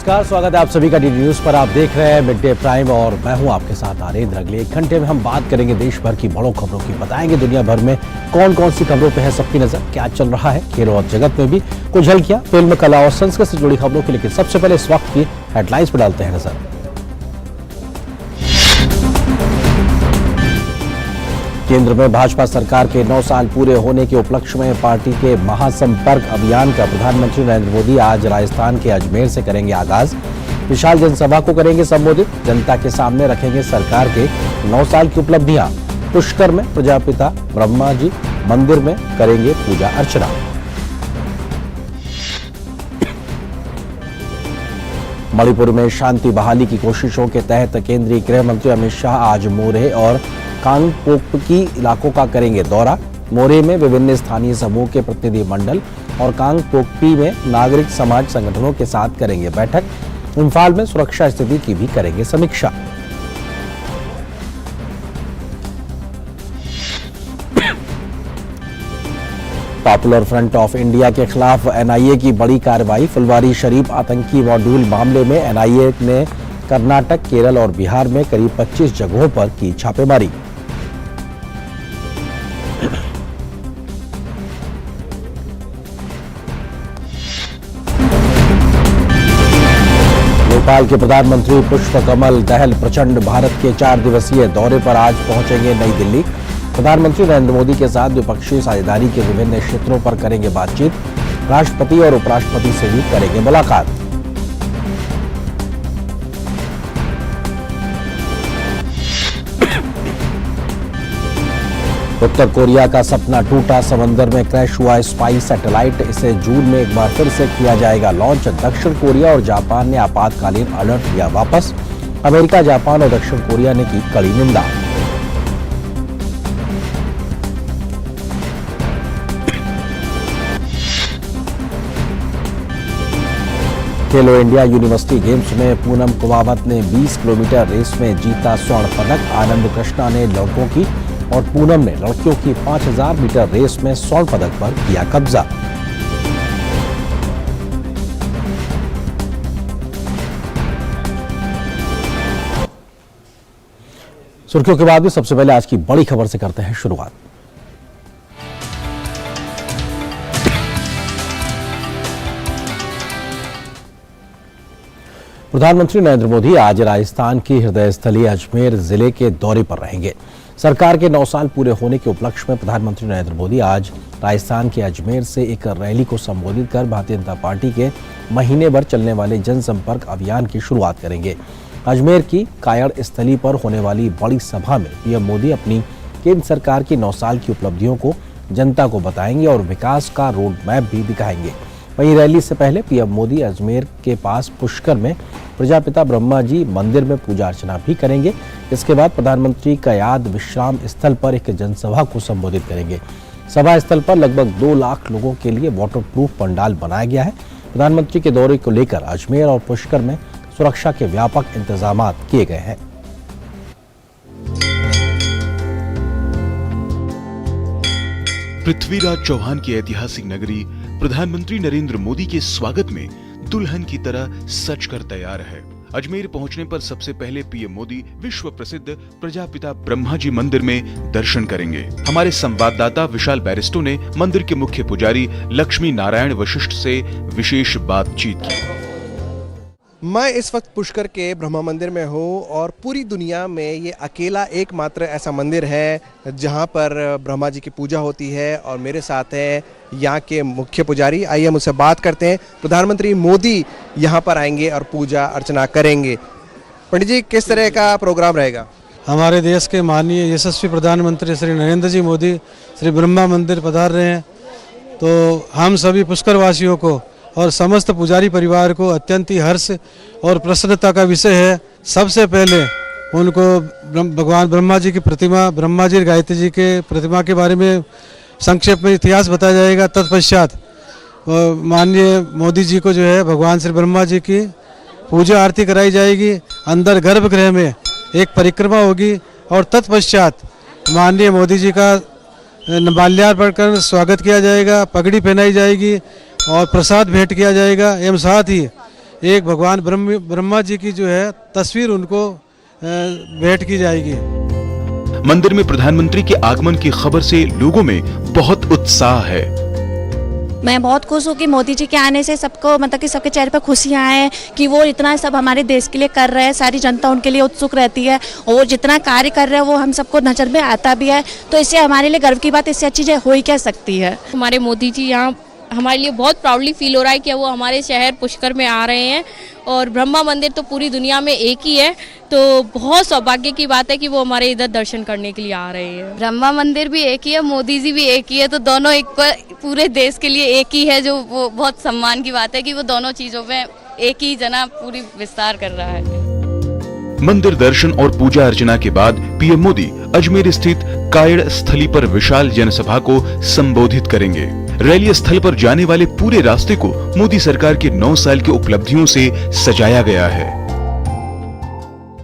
नमस्कार, स्वागत है आप सभी का डी न्यूज पर। आप देख रहे हैं मिड डे प्राइम और मैं हूं आपके साथ आरेंद्र। अगले 1 घंटे में हम बात करेंगे देश भर की बड़ों खबरों की, बताएंगे दुनिया भर में कौन कौन सी खबरों पे है सबकी नजर, क्या चल रहा है खेल और जगत में भी कुछ झलकियां फिल्म, कला और संस्कृति से जुड़ी खबरों की। लेकिन सबसे पहले इस वक्त की हेडलाइंस पर डालते हैं नजर। केंद्र में भाजपा सरकार के 9 साल पूरे होने के उपलक्ष्य में पार्टी के महासंपर्क अभियान का प्रधानमंत्री नरेंद्र मोदी आज राजस्थान के अजमेर से करेंगे आगाज। विशाल जनसभा को करेंगे संबोधित, जनता के सामने रखेंगे सरकार के 9 साल की उपलब्धियां। पुष्कर में प्रजापिता ब्रह्मा जी मंदिर में करेंगे पूजा अर्चना। मणिपुर में शांति बहाली की कोशिशों के तहत केंद्रीय गृह मंत्री अमित शाह आज मोरहे और कांगपोकपी इलाकों का करेंगे दौरा। मोरहे में विभिन्न स्थानीय समूह के प्रतिनिधि मंडल और कांगपोकपी में नागरिक समाज संगठनों के साथ करेंगे बैठक। इम्फाल में सुरक्षा स्थिति की भी करेंगे समीक्षा। पॉपुलर फ्रंट ऑफ इंडिया के खिलाफ एनआईए की बड़ी कार्रवाई। फुलवारी शरीफ आतंकी मॉड्यूल मामले में एनआईए ने कर्नाटक, केरल और बिहार में करीब 25 जगहों पर की छापेमारी। नेपाल के प्रधानमंत्री पुष्पकमल दहल प्रचंड भारत के 4 दिवसीय दौरे पर आज पहुंचेंगे नई दिल्ली। प्रधानमंत्री नरेंद्र मोदी के साथ द्विपक्षीय साझेदारी के विभिन्न क्षेत्रों पर करेंगे बातचीत। राष्ट्रपति और उपराष्ट्रपति से भी करेंगे मुलाकात। उत्तर कोरिया का सपना टूटा, समंदर में क्रैश हुआ स्पाई सैटेलाइट। इसे जून में एक बार फिर से किया जाएगा लॉन्च। दक्षिण कोरिया और जापान ने आपातकालीन अलर्ट लिया वापस। अमेरिका, जापान और दक्षिण कोरिया ने की कड़ी निंदा। खेलो इंडिया यूनिवर्सिटी गेम्स में पूनम कुमावत ने 20 किलोमीटर रेस में जीता स्वर्ण पदक। आनंद कृष्णा ने लड़कों की और पूनम ने लड़कियों की 5000 मीटर रेस में स्वर्ण पदक पर किया कब्जा। सुर्खियों के बाद भी सबसे पहले आज की बड़ी खबर से करते हैं शुरुआत। प्रधानमंत्री नरेंद्र मोदी आज राजस्थान की हृदय स्थली अजमेर जिले के दौरे पर रहेंगे। सरकार के 9 साल पूरे होने के उपलक्ष्य में प्रधानमंत्री नरेंद्र मोदी आज राजस्थान के अजमेर से एक रैली को संबोधित कर भारतीय जनता पार्टी के महीने भर चलने वाले जनसंपर्क अभियान की शुरुआत करेंगे। अजमेर की कायड़ स्थली पर होने वाली बड़ी सभा में पीएम मोदी अपनी केंद्र सरकार की 9 साल की उपलब्धियों को जनता को बताएंगे और विकास का रोड मैप भी दिखाएंगे। वहीं रैली से पहले पीएम मोदी अजमेर के पास पुष्कर में प्रजापिता ब्रह्मा जी मंदिर में पूजा अर्चना भी करेंगे। इसके बाद प्रधानमंत्री का याद विश्राम स्थल पर एक जनसभा को संबोधित करेंगे। सभा स्थल पर लगभग 2 लाख लोगों के लिए वाटरप्रूफ पंडाल बनाया गया है। प्रधानमंत्री के दौरे को लेकर अजमेर और पुष्कर में सुरक्षा के व्यापक इंतजाम किए गए हैं। पृथ्वीराज चौहान की ऐतिहासिक नगरी प्रधानमंत्री नरेंद्र मोदी के स्वागत में दुल्हन की तरह सज कर तैयार है। अजमेर पहुंचने पर सबसे पहले पीएम मोदी विश्व प्रसिद्ध प्रजापिता ब्रह्मा जी मंदिर में दर्शन करेंगे। हमारे संवाददाता विशाल बैरिस्टो ने मंदिर के मुख्य पुजारी लक्ष्मी नारायण वशिष्ठ से विशेष बातचीत की। मैं इस वक्त पुष्कर के ब्रह्मा मंदिर में हूँ और पूरी दुनिया में ये अकेला एकमात्र ऐसा मंदिर है जहाँ पर ब्रह्मा जी की पूजा होती है। और मेरे साथ है यहाँ के मुख्य पुजारी, आइए हम उससे बात करते हैं। प्रधानमंत्री मोदी यहाँ पर आएंगे और पूजा अर्चना करेंगे। पंडित जी, किस तरह का प्रोग्राम रहेगा? हमारे देश के माननीय यशस्वी प्रधानमंत्री श्री नरेंद्र जी मोदी श्री ब्रह्मा मंदिर पधार रहे हैं, तो हम सभी पुष्कर वासियों को और समस्त पुजारी परिवार को अत्यंत ही हर्ष और प्रसन्नता का विषय है। सबसे पहले उनको भगवान ब्रह्मा जी की प्रतिमा, ब्रह्मा जी गायत्री जी के प्रतिमा के बारे में संक्षेप में इतिहास बताया जाएगा। तत्पश्चात माननीय मोदी जी को जो है भगवान श्री ब्रह्मा जी की पूजा आरती कराई जाएगी। अंदर गर्भगृह में एक परिक्रमा होगी और तत्पश्चात माननीय मोदी जी का माल्यार्पण कर स्वागत किया जाएगा, पगड़ी पहनाई जाएगी और प्रसाद भेंट किया जाएगा। एवं साथ ही एक भगवान ब्रह्मा जी की जो है तस्वीर उनको भेंट की जाएगी। मंदिर में प्रधानमंत्री के आगमन की खबर से लोगों में बहुत उत्साह है। मैं बहुत खुश हूँ कि मोदी जी के आने से सबको मतलब कि सबके चेहरे पर खुशियाँ हैं कि वो इतना सब हमारे देश के लिए कर रहे हैं, सारी जनता उनके लिए उत्सुक रहती है और वो जितना कार्य कर रहे हैं वो हम सबको नज़र में आता भी है, तो इससे हमारे लिए गर्व की बात, इससे अच्छी चीज़ हो ही क्या सकती है। हमारे मोदी जी यहाँ हमारे लिए बहुत प्राउडली फील हो रहा है कि वो हमारे शहर पुष्कर में आ रहे हैं और ब्रह्मा मंदिर तो पूरी दुनिया में एक ही है, तो बहुत सौभाग्य की बात है कि वो हमारे इधर दर्शन करने के लिए आ रहे हैं। ब्रह्मा मंदिर भी एक ही है, मोदी जी भी एक ही है, तो दोनों एक पूरे देश के लिए एक ही है, जो वो बहुत सम्मान की बात है कि वो दोनों चीज़ों में एक ही जना पूरी विस्तार कर रहा है। मंदिर दर्शन और पूजा अर्चना के बाद पीएम मोदी अजमेर स्थित कायड़ स्थली पर विशाल जनसभा को संबोधित करेंगे। रैली स्थल पर जाने वाले पूरे रास्ते को मोदी सरकार के 9 साल की उपलब्धियों से सजाया गया है।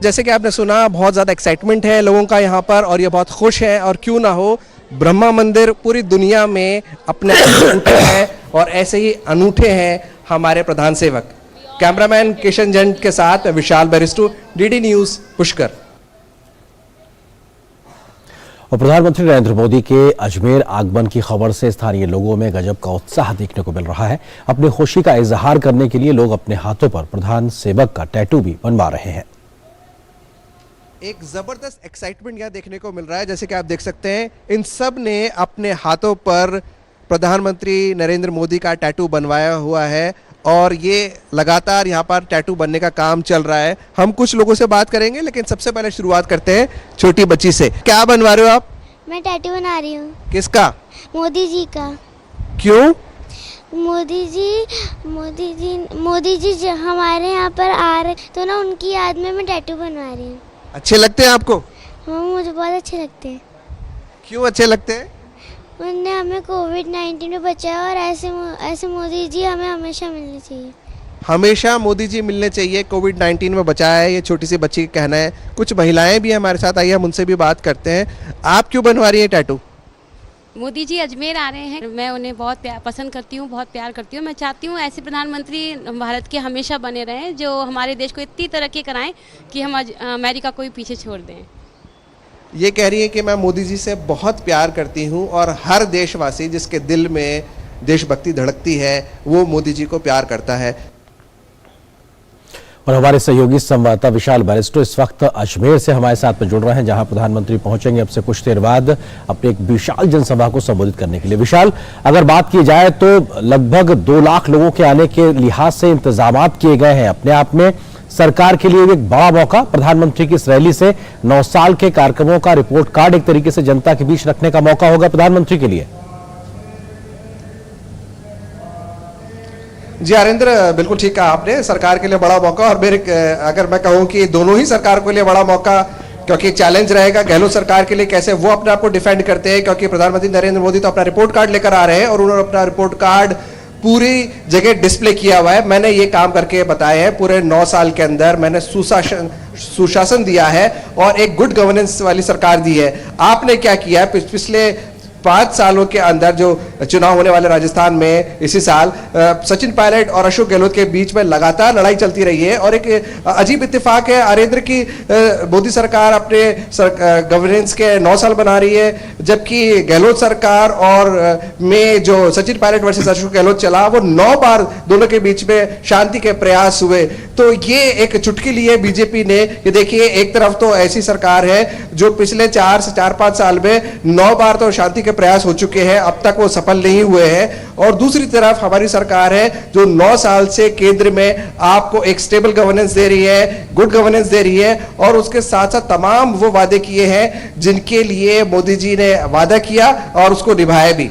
जैसे कि आपने सुना, बहुत ज़्यादा एक्साइटमेंट है लोगों का यहाँ पर और ये बहुत खुश हैं, और क्यों ना हो, ब्रह्मा मंदिर पूरी दुनिया में अपने अनूठे हैं और ऐसे ही अनूठे हैं हमारे प्रधान सेवक। कैमरामैन किशन जैन के साथ विशाल बैरिस्टो, डीडी न्यूज़, पुष्कर। और प्रधानमंत्री नरेंद्र मोदी के अजमेर आगमन की खबर से स्थानीय लोगों में गजब का उत्साह देखने को मिल रहा है। अपनी खुशी का इजहार करने के लिए लोग अपने हाथों पर प्रधान सेवक का टैटू भी बनवा रहे हैं। एक जबरदस्त एक्साइटमेंट यहाँ देखने को मिल रहा है। जैसे कि आप देख सकते हैं, इन सब ने अपने हाथों पर प्रधानमंत्री नरेंद्र मोदी का टैटू बनवाया हुआ है और ये लगातार यहाँ पर टैटू बनने का काम चल रहा है। हम कुछ लोगों से बात करेंगे, लेकिन सबसे पहले शुरुआत करते हैं छोटी बच्ची से। क्या बनवा रहे हो आप? मैं टैटू बना रही हूँ। किसका? मोदी जी का। क्यों? मोदी जी जो हमारे यहाँ पर आ रहे, तो ना उनकी याद में मैं टैटू बनवा रही हूँ। अच्छे लगते हैं आपको? हाँ, मुझे बहुत अच्छे लगते हैं। क्यों अच्छे लगते हैं? उनने हमें कोविड-19 में बचाया और ऐसे मोदी जी हमें हमेशा मिलने चाहिए। हमेशा मोदी जी मिलने चाहिए, कोविड-19 में बचाया है, ये छोटी सी बच्ची का कहना है। कुछ महिलाएं भी हमारे साथ आई हैं, हम उनसे भी बात करते हैं। आप क्यों बनवा रही हैं टैटू? मोदी जी अजमेर आ रहे हैं, मैं उन्हें बहुत पसंद करती हूँ, बहुत प्यार करती हूँ। मैं चाहती हूँ ऐसे प्रधानमंत्री भारत के हमेशा बने रहें, जो हमारे देश को इतनी तरक्की कराएं कि हम अमेरिका को भी पीछे छोड़ दें। ये कह रही है कि मैं मोदी जी से बहुत प्यार करती हूँ और हर देशवासी जिसके दिल में देशभक्ति धड़कती है वो मोदी जी को प्यार करता है। और हमारे सहयोगी संवाददाता विशाल बैरिस्टो इस वक्त अजमेर से हमारे साथ में जुड़ रहे हैं, जहां प्रधानमंत्री पहुंचेंगे अब से कुछ देर बाद अपने एक विशाल जनसभा को संबोधित करने के लिए। विशाल, अगर बात की जाए तो लगभग 2 लाख लोगों के आने के लिहाज से इंतजाम किए गए हैं। अपने आप में सरकार के लिए एक बड़ा मौका, प्रधानमंत्री की इस रैली से 9 साल के कार्यक्रमों का रिपोर्ट कार्ड एक तरीके से जनता के बीच रखने का मौका होगा प्रधानमंत्री के लिए। जी हरेंद्र, बिल्कुल ठीक कहा आपने, सरकार के लिए बड़ा मौका। और मेरे अगर मैं कहूं कि दोनों ही सरकार के लिए बड़ा मौका, क्योंकि चैलेंज रहेगा गहलोत सरकार के लिए कैसे वो अपने आप को डिफेंड करते हैं, क्योंकि प्रधानमंत्री नरेंद्र मोदी तो अपना रिपोर्ट कार्ड लेकर आ रहे हैं और उन्होंने अपना रिपोर्ट कार्ड पूरी जगह डिस्प्ले किया हुआ है। मैंने ये काम करके बताया है, पूरे 9 साल के अंदर मैंने सुशासन दिया है और एक गुड गवर्नेंस वाली सरकार दी है। आपने क्या किया है? पिछले 5 सालों के अंदर जो चुनाव होने वाले राजस्थान में इसी साल, सचिन पायलट और अशोक गहलोत के बीच में लगातार लड़ाई चलती रही है और एक अजीब इत्तेफाक है नरेंद्र की मोदी सरकार अपने गवर्नेंस के 9 साल बना रही है, जबकि गहलोत सरकार और में जो सचिन पायलट वर्सेस अशोक गहलोत चला वो 9 बार दोनों के बीच में शांति के प्रयास हुए। तो ये एक चुटकी ली है बीजेपी ने कि देखिए, एक तरफ तो ऐसी सरकार है जो पिछले 4 से 4-5 साल में 9 बार तो शांति के प्रयास हो चुके हैं, अब तक वो सफल नहीं हुए हैं, और दूसरी तरफ हमारी सरकार है जो 9 साल से केंद्र में आपको एक स्टेबल गवर्नेंस दे रही है, गुड गवर्नेंस दे रही है, और उसके साथ साथ तमाम वो वादे किए हैं जिनके लिए मोदी जी ने वादा किया और उसको निभाया भी।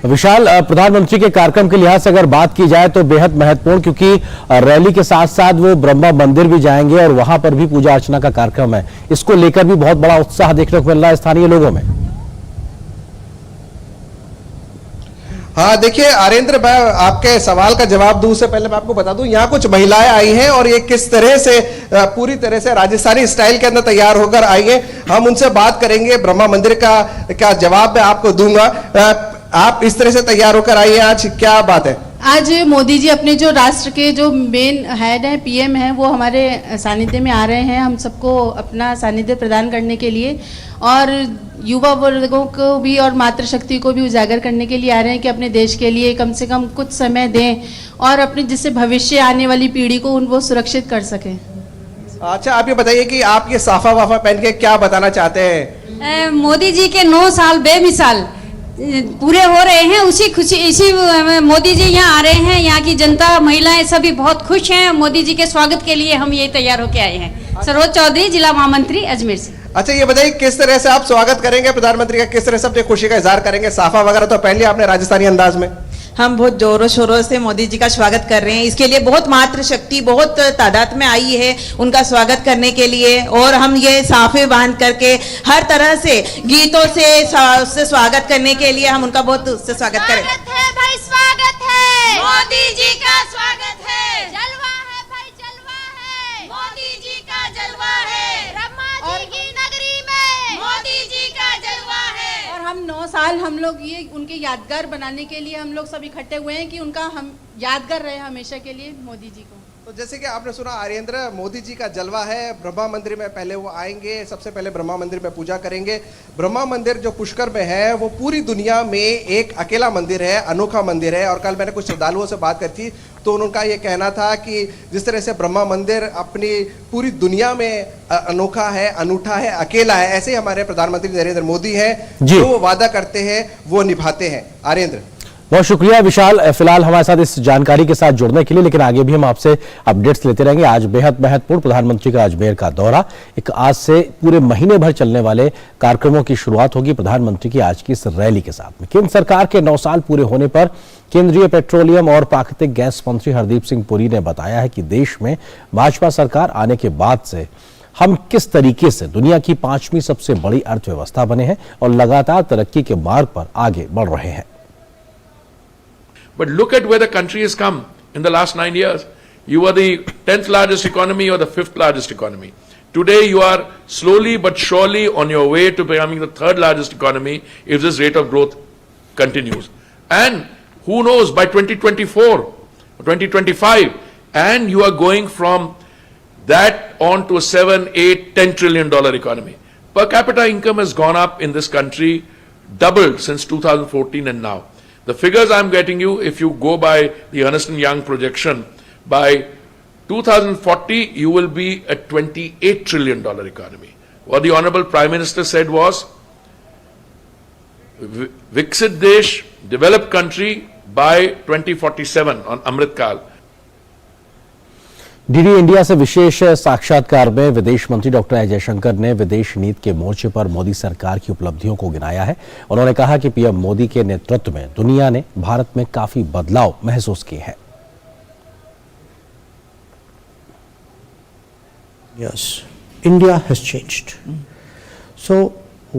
विशाल, प्रधानमंत्री के कार्यक्रम के लिहाज से अगर बात की जाए तो बेहद महत्वपूर्ण, क्योंकि रैली के साथ साथ वो ब्रह्मा मंदिर भी जाएंगे और वहां पर भी पूजा अर्चना का कार्यक्रम है। इसको लेकर भी बहुत बड़ा उत्साह देखने को मिल रहा है स्थानीय लोगों में। हाँ देखिए नरेंद्र, मैं आपके सवाल का जवाब दूं उससे पहले मैं आपको बता दूं, यहाँ कुछ महिलाएं आई हैं और ये किस तरह से पूरी तरह से राजस्थानी स्टाइल के अंदर तैयार होकर आई हैं। हम उनसे बात करेंगे, ब्रह्मा मंदिर का जवाब मैं आपको दूंगा। आप इस तरह से तैयार होकर आई हैं, आज क्या बात है? आज मोदी जी अपने जो राष्ट्र के जो मेन हेड हैं, पीएम हैं, वो हमारे सानिध्य में आ रहे हैं हम सबको अपना सानिध्य प्रदान करने के लिए, और युवा वर्गों को भी और मातृशक्ति को भी उजागर करने के लिए आ रहे हैं कि अपने देश के लिए कम से कम कुछ समय दें और अपने जिससे भविष्य आने वाली पीढ़ी को वो सुरक्षित कर सकें। अच्छा, आप ये बताइए कि आप ये साफा वाफा पहन के क्या बताना चाहते हैं? मोदी जी के 9 साल बेमिसाल पूरे हो रहे हैं, उसी खुशी इसी मोदी जी यहाँ आ रहे हैं। यहाँ की जनता, महिलाएं सभी बहुत खुश हैं। मोदी जी के स्वागत के लिए हम ये तैयार होके आए हैं। सरोज चौधरी, जिला महामंत्री, अजमेर से। अच्छा, ये बताइए किस तरह से आप स्वागत करेंगे प्रधानमंत्री का, किस तरह से अपनी खुशी का इजहार करेंगे? साफा वगैरह तो पहन लिया आपने राजस्थानी अंदाज में। हम बहुत जोरों शोरों से मोदी जी का स्वागत कर रहे हैं। इसके लिए बहुत मातृशक्ति बहुत तादाद में आई है उनका स्वागत करने के लिए, और हम ये साफे बांध करके हर तरह से गीतों से स्वागत करने के लिए हम उनका बहुत उससे स्वागत करें। भाई स्वागत है, मोदी जी का स्वागत है, जलवा है भाई, जलवा है, मोदी जी का जलवा है, ब्रह्मा जी की नगरी में मोदी जी का जलवा है। और हम 9 साल हम लोग ये उनके यादगार बनाने के लिए हम लोग सब इकट्ठे हुए हैं कि उनका हम यादगार रहे हमेशा के लिए मोदी जी को। तो जैसे कि आपने सुना आर्येंद्र, मोदी जी का जलवा है। ब्रह्मा मंदिर में पहले वो आएंगे, सबसे पहले ब्रह्मा मंदिर में पूजा करेंगे। ब्रह्मा मंदिर जो पुष्कर में है वो पूरी दुनिया में एक अकेला मंदिर है, अनोखा मंदिर है। और कल मैंने कुछ श्रद्धालुओं से बात करी थी तो उनका ये कहना था कि जिस तरह से ब्रह्मा मंदिर अपनी पूरी दुनिया में अनोखा है, अनूठा है, अकेला है, ऐसे ही हमारे प्रधानमंत्री नरेंद्र मोदी हैं, जो वो वादा करते हैं वो निभाते हैं। आर्येंद्र, बहुत शुक्रिया विशाल, फिलहाल हमारे साथ इस जानकारी के साथ जुड़ने के लिए। लेकिन आगे भी हम आपसे अपडेट्स लेते रहेंगे। आज बेहद महत्वपूर्ण प्रधानमंत्री का अजमेर का दौरा, एक आज से पूरे महीने भर चलने वाले कार्यक्रमों की शुरुआत होगी प्रधानमंत्री की आज की इस रैली के साथ में। केंद्र सरकार के 9 साल पूरे होने पर केंद्रीय पेट्रोलियम और प्राकृतिक गैस मंत्री हरदीप सिंह पुरी ने बताया है कि देश में भाजपा सरकार आने के बाद से हम किस तरीके से दुनिया की 5वीं सबसे बड़ी अर्थव्यवस्था बने हैं और लगातार तरक्की के मार्ग पर आगे बढ़ रहे हैं। But look at where the country has come in the last 9 years. You were the 10th largest economy or the 5th largest economy. Today you are slowly but surely on your way to becoming the 3rd largest economy if this rate of growth continues. And who knows, by 2024, 2025, and you are going from that on to a 7, 8, 10 trillion dollar economy. Per capita income has gone up in this country, doubled since 2014 and now. The figures I'm getting you, if you go by the Ernst & Young projection, by 2040 you will be a $28 trillion economy. What the Honorable Prime Minister said was, Viksit Desh, developed country by 2047 on Amrit Kal. DD India से विशेष साक्षात्कार में विदेश मंत्री doctor S Jaishankar ने विदेश नीति के मोर्चे पर मोदी सरकार की उपलब्धियों को गिनाया है। उन्होंने कहा कि पीएम मोदी के नेतृत्व में दुनिया ने भारत में काफी बदलाव महसूस किए हैं। Yes, India has changed. So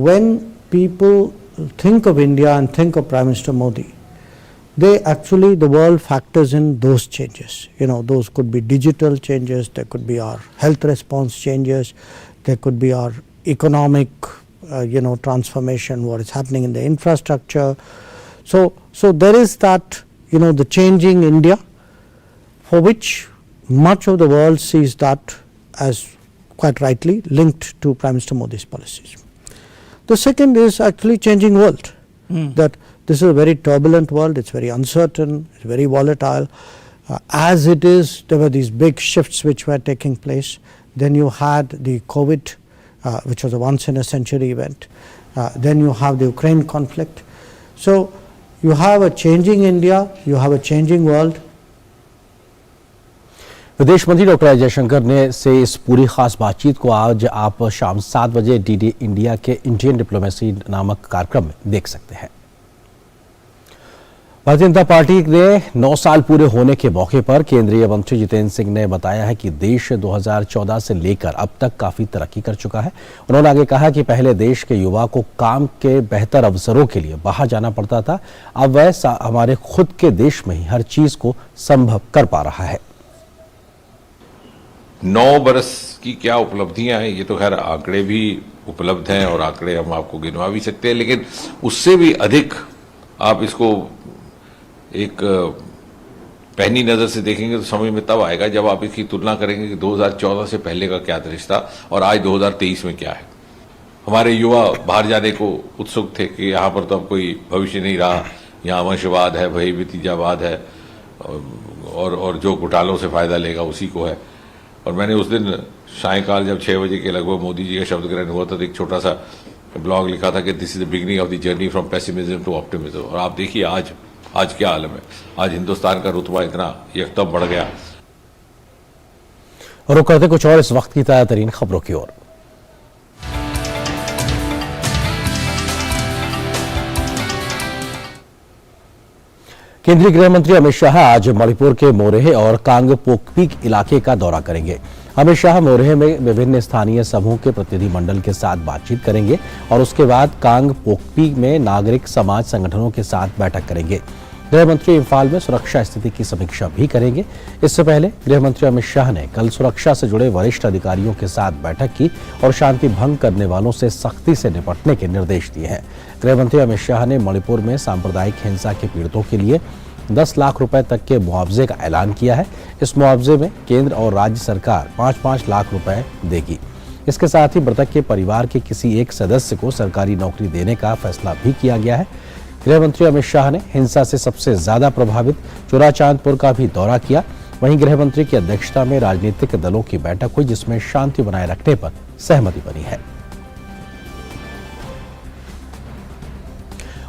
when people think of India and think of Prime Minister Modi, the world factors in those changes. You know, those could be digital changes, there could be our health response changes, there could be our economic, transformation, what is happening in the infrastructure. So there is that, the changing India, for which much of the world sees that as quite rightly linked to Prime Minister Modi's policies. The second is actually changing world, that this is a very turbulent world, it's very uncertain, it's very volatile. As it is, there were these big shifts which were taking place. Then you had the COVID, which was a once in a century event. Then you have the Ukraine conflict. So you have a changing India, you have a changing world. विदेश मंत्री doctor S Jaishankar ने से इस पूरी खास बातचीत को आज आप शाम 7 बजे डीडी इंडिया के इंडियन डिप्लोमेसी नामक कार्यक्रम में देख सकते हैं। भारतीय जनता पार्टी ने 9 साल पूरे होने के मौके पर केंद्रीय मंत्री जितेंद्र सिंह ने बताया है कि देश 2014 से लेकर अब तक काफी तरक्की कर चुका है। उन्होंने आगे कहा कि पहले देश के युवा को काम के बेहतर अवसरों के लिए बाहर जाना पड़ता था, अब वह हमारे खुद के देश में ही हर चीज को संभव कर पा रहा है। 9 बरस की क्या उपलब्धियां हैं, ये तो खैर आंकड़े भी उपलब्ध हैं और आंकड़े हम आपको गिनवा भी सकते हैं, लेकिन उससे भी अधिक आप इसको एक पहली नजर से देखेंगे तो समझ में तब आएगा जब आप इसकी तुलना करेंगे कि 2014 से पहले का क्या दृश्य था और आज 2023 में क्या है। हमारे युवा बाहर जाने को उत्सुक थे कि यहाँ पर तो अब कोई भविष्य नहीं रहा, यहाँ वंशवाद है, वही भतीजावाद है और जो घोटालों से फायदा लेगा उसी को है। और मैंने उस दिन सायंकाल जब 6 बजे के लगभग मोदी जी का शब्द ग्रहण हुआ था तो एक छोटा सा ब्लॉग लिखा था कि this is the beginning of the journey from pessimism to optimism. और आप देखिए आज क्या आलम है। आज हिंदुस्तान का रुतबा इतना यकदम बढ़ गया। और रुक करते कुछ और इस वक्त की ताजा तरीन खबरों की ओर। केंद्रीय गृह मंत्री अमित शाह आज मणिपुर के मोरेह और कांगपोकपी इलाके का दौरा करेंगे। अमित शाह मोरेह में विभिन्न स्थानीय समूह के प्रतिनिधिमंडल के साथ बातचीत करेंगे और उसके बाद कांगपोकपी में नागरिक समाज संगठनों के साथ बैठक करेंगे। गृह मंत्री इम्फाल में सुरक्षा स्थिति की समीक्षा भी करेंगे। इससे पहले गृह मंत्री अमित शाह ने कल सुरक्षा से जुड़े वरिष्ठ अधिकारियों के साथ बैठक की और शांति भंग करने वालों से सख्ती से निपटने के निर्देश दिए हैं। गृह मंत्री अमित शाह ने मणिपुर में सांप्रदायिक हिंसा के पीड़ितों के लिए 10 लाख रुपए तक के मुआवजे का ऐलान किया है। इस मुआवजे में केंद्र और राज्य सरकार 5-5 लाख रुपए देगी। इसके साथ ही मृतक के परिवार के किसी एक सदस्य को सरकारी नौकरी देने का फैसला भी किया गया है। गृह मंत्री अमित शाह ने हिंसा से सबसे ज्यादा प्रभावित चुराचांदपुर का भी दौरा किया। वहीं गृह मंत्री की अध्यक्षता में राजनीतिक दलों की बैठक हुई जिसमें शांति बनाए रखने पर सहमति बनी है।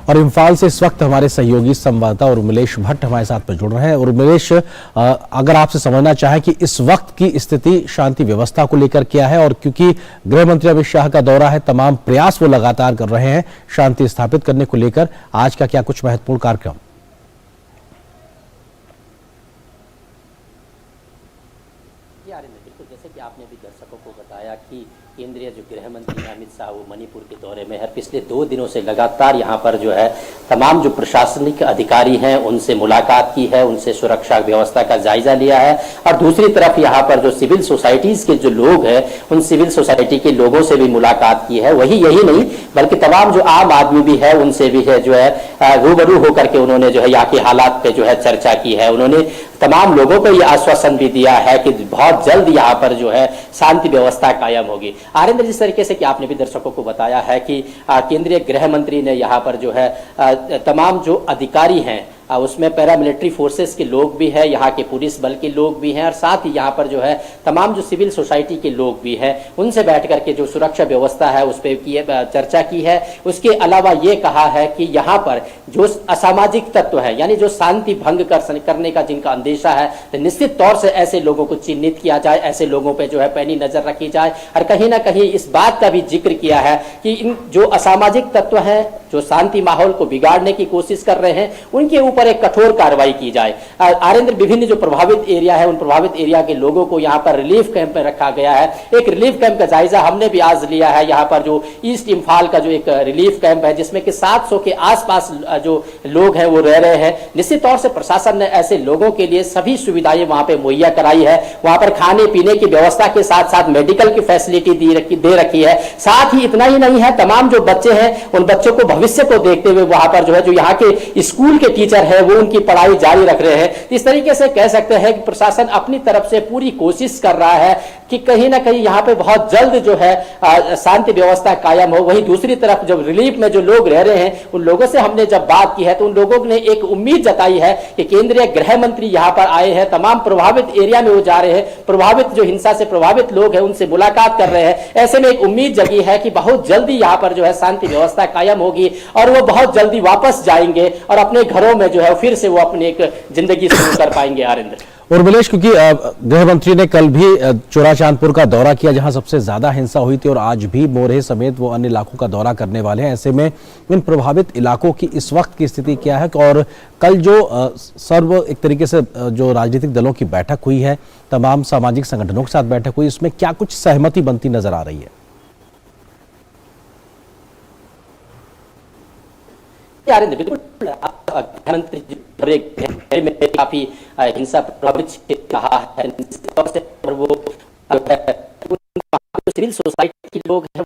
और इम्फाल से इस वक्त हमारे सहयोगी संवाददाता उर्मिलेश भट्ट हमारे साथ में जुड़ रहे हैं। उर्मिलेश, अगर आपसे समझना चाहें कि इस वक्त की स्थिति शांति व्यवस्था को लेकर क्या है, और क्योंकि गृह मंत्री अमित शाह का दौरा है, तमाम प्रयास वो लगातार कर रहे हैं शांति स्थापित करने को लेकर, आज का क्या कुछ महत्वपूर्ण कार्यक्रम? बिल्कुल, जैसे कि आपने अभी दर्शकों को बताया कि केंद्रीय जो गृह मंत्री अमित शाह वो मणिपुर के दौरे में है। पिछले 2 दिनों से लगातार यहाँ पर जो है तमाम जो प्रशासनिक अधिकारी हैं उनसे मुलाकात की है, उनसे सुरक्षा व्यवस्था का जायजा लिया है। और दूसरी तरफ यहाँ पर जो सिविल सोसाइटीज के जो लोग हैं उन सिविल सोसाइटी के लोगों से भी मुलाकात की है। वही यही नहीं बल्कि तमाम जो आम आदमी भी है उनसे भी है जो है रूबरू होकर के उन्होंने जो है यहाँ के हालात पे जो है चर्चा की है। उन्होंने तमाम लोगों को ये आश्वासन भी दिया है कि बहुत जल्द यहाँ पर जो है शांति व्यवस्था कायम होगी। आरिंदर, जिस तरीके से कि आपने भी दर्शकों को बताया है कि केंद्रीय गृह मंत्री ने यहाँ पर जो है तमाम जो अधिकारी हैं उसमें पैरामिलिट्री फोर्सेस के लोग भी हैं, यहाँ के पुलिस बल के लोग भी हैं और साथ ही यहाँ पर जो है तमाम जो सिविल सोसाइटी के लोग भी हैं, उनसे बैठ करके जो सुरक्षा व्यवस्था है उस पर चर्चा की है। उसके अलावा ये कहा है कि यहाँ पर जो असामाजिक तत्व है यानी जो शांति भंग करने का जिनका अंदेशा है तो निश्चित तौर से ऐसे लोगों को चिन्हित किया जाए, ऐसे लोगों पर जो है पैनी नजर रखी जाए। और कहीं ना कहीं इस बात का भी जिक्र किया है कि इन जो असामाजिक तत्व हैं जो शांति माहौल को बिगाड़ने की कोशिश कर रहे हैं उनके ऊपर एक कठोर कार्रवाई की जाए। आरिंदर, विभिन्न जो प्रभावित एरिया है उन प्रभावित एरिया के लोगों को यहाँ पर रिलीफ कैंप में रखा गया है। एक रिलीफ कैंप का जायजा हमने भी आज लिया है। यहाँ पर जो ईस्ट इम्फाल का जो एक रिलीफ कैंप है जिसमें कि 700 के आसपास जो लोग हैं वो रह रहे हैं। निश्चित तौर से प्रशासन ने ऐसे लोगों के लिए सभी सुविधाएं वहां पे मुहैया कराई है। वहां पर खाने पीने की व्यवस्था के साथ साथ मेडिकल की फैसिलिटी दे रखी है। साथ ही इतना ही नहीं है, तमाम जो बच्चे हैं उन बच्चों को भविष्य को देखते हुए वहां पर जो है जो यहाँ के स्कूल के टीचर है वो उनकी पढ़ाई जारी रख रहे हैं। इस तरीके से कह सकते हैं कि प्रशासन अपनी तरफ से पूरी कोशिश कर रहा है कि कहीं ना कहीं यहाँ पे बहुत जल्द जो है शांति व्यवस्था कायम हो। वहीं दूसरी तरफ जब रिलीफ में जो लोग रह रहे हैं उन लोगों से हमने जब बात की है तो उन लोगों ने एक उम्मीद जताई है कि केंद्रीय गृह मंत्री यहाँ पर आए हैं, तमाम प्रभावित एरिया में वो जा रहे हैं, प्रभावित जो हिंसा से प्रभावित लोग हैं उनसे मुलाकात कर रहे हैं। ऐसे में एक उम्मीद जगी है कि बहुत जल्दी यहाँ पर जो है शांति व्यवस्था कायम होगी और वो बहुत जल्दी वापस जाएंगे और अपने घरों में जो है फिर से वो अपनी एक जिंदगी शुरू कर पाएंगे। आरिंदर, उर्मिलेश, क्योंकि गृह मंत्री ने कल भी चोराचांदपुर का दौरा किया जहां सबसे ज्यादा हिंसा हुई थी और आज भी मोरेह समेत वो अन्य इलाकों का दौरा करने वाले हैं। ऐसे में इन प्रभावित इलाकों की इस वक्त की स्थिति क्या है और कल जो एक तरीके से जो राजनीतिक दलों की बैठक हुई है, तमाम सामाजिक संगठनों के साथ बैठक हुई, इसमें क्या कुछ सहमति बनती नजर आ रही है? बिल्कुल, गृहमंत्री में काफी हिंसा प्रभावित कहा है। वो सिविल सोसाइटी के लोग हैं,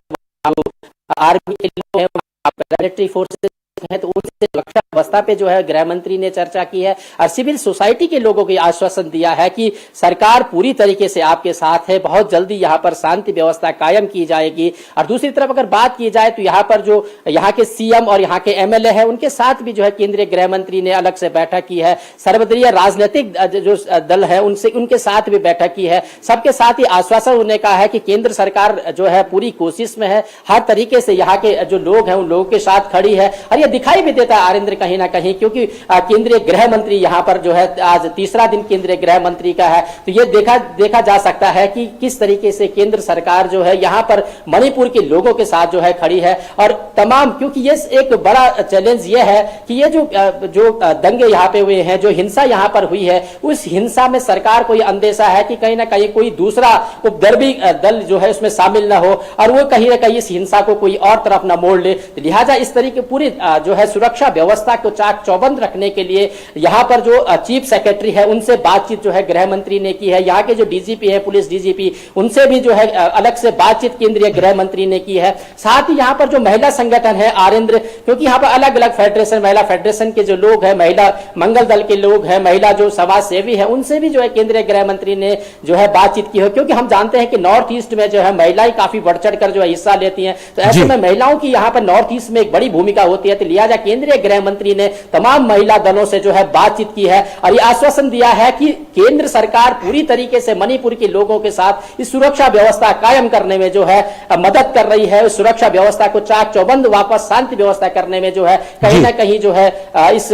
आर्मी के लोग हैं, पैरामिलिट्री फोर्सेस हैं, तो उनसे सुरक्षा व्यवस्था पे जो है गृह मंत्री ने चर्चा की है और सिविल सोसाइटी के लोगों को आश्वासन दिया है कि सरकार पूरी तरीके से आपके साथ है, बहुत जल्दी यहाँ पर शांति व्यवस्था कायम की जाएगी। और दूसरी तरफ अगर बात की जाए तो यहाँ पर जो यहाँ के सीएम और यहाँ के एमएलए है उनके साथ भी जो है केंद्रीय गृह मंत्री ने अलग से बैठक की है। सर्वदलीय राजनीतिक जो दल है उनके साथ भी बैठक की है। सबके साथ ही आश्वासन उन्होंने कहा है कि केंद्र सरकार जो है पूरी कोशिश में है, हर तरीके से यहाँ के जो लोग हैं उन लोगों के साथ खड़ी है। और ये दिखाई भी देता है आरिंद्र कहीं ना कहीं, क्योंकि केंद्रीय गृह मंत्री यहाँ पर जो है आज तीसरा दिन केंद्रीय गृह मंत्री का है, तो ये देखा जा सकता है कि किस तरीके से केंद्र सरकार जो है यहाँ पर मणिपुर के लोगों के साथ जो है खड़ी है। और तमाम, क्योंकि ये एक बड़ा चैलेंज ये है कि ये जो दंगे यहाँ पे हुए हैं, जो हिंसा यहाँ पर हुई है, उस हिंसा में सरकार को ये अंदेशा है कि कहीं ना कहीं कोई दूसरा उपद्रवी दल जो है उसमें शामिल ना हो और वो कहीं ना कहीं इस हिंसा को कोई और तरफ ना मोड़ ले। लिहाजा इस तरीके पूरी जो है सुरक्षा व्यवस्था को चाक चौबंद रखने के लिए यहाँ पर जो चीफ सेक्रेटरी है उनसे बातचीत जो है गृह मंत्री ने की है। यहाँ के जो डीजीपी है, पुलिस डीजीपी, उनसे भी जो है अलग से बातचीत केंद्रीय गृह मंत्री ने की है। साथ ही यहाँ पर जो महिला संगठन है आरिंद्र, क्योंकि यहाँ पर अलग अलग फेडरेशन, महिला फेडरेशन के जो लोग हैं, महिला मंगल दल के लोग हैं, महिला जो समाज सेवी है, उनसे भी जो है केंद्रीय गृह मंत्री ने जो है बातचीत की है। क्योंकि हम जानते हैं कि नॉर्थ ईस्ट में जो है महिलाएं काफी बढ़ चढ़ कर जो है हिस्सा लेती हैं, तो ऐसे में महिलाओं की यहाँ पर नॉर्थ ईस्ट में एक बड़ी भूमिका होती है। तो लिहाजा केंद्रीय गृह मंत्री ने तमाम महिला दलों से जो है बातचीत की है और ये आश्वासन दिया है कि केंद्र सरकार पूरी तरीके से मणिपुर के लोगों के साथ इस सुरक्षा व्यवस्था कायम करने में जो है मदद कर रही है। सुरक्षा व्यवस्था को चाक चौबंद वापस शांति व्यवस्था करने में जो है कहीं ना कहीं जो है इस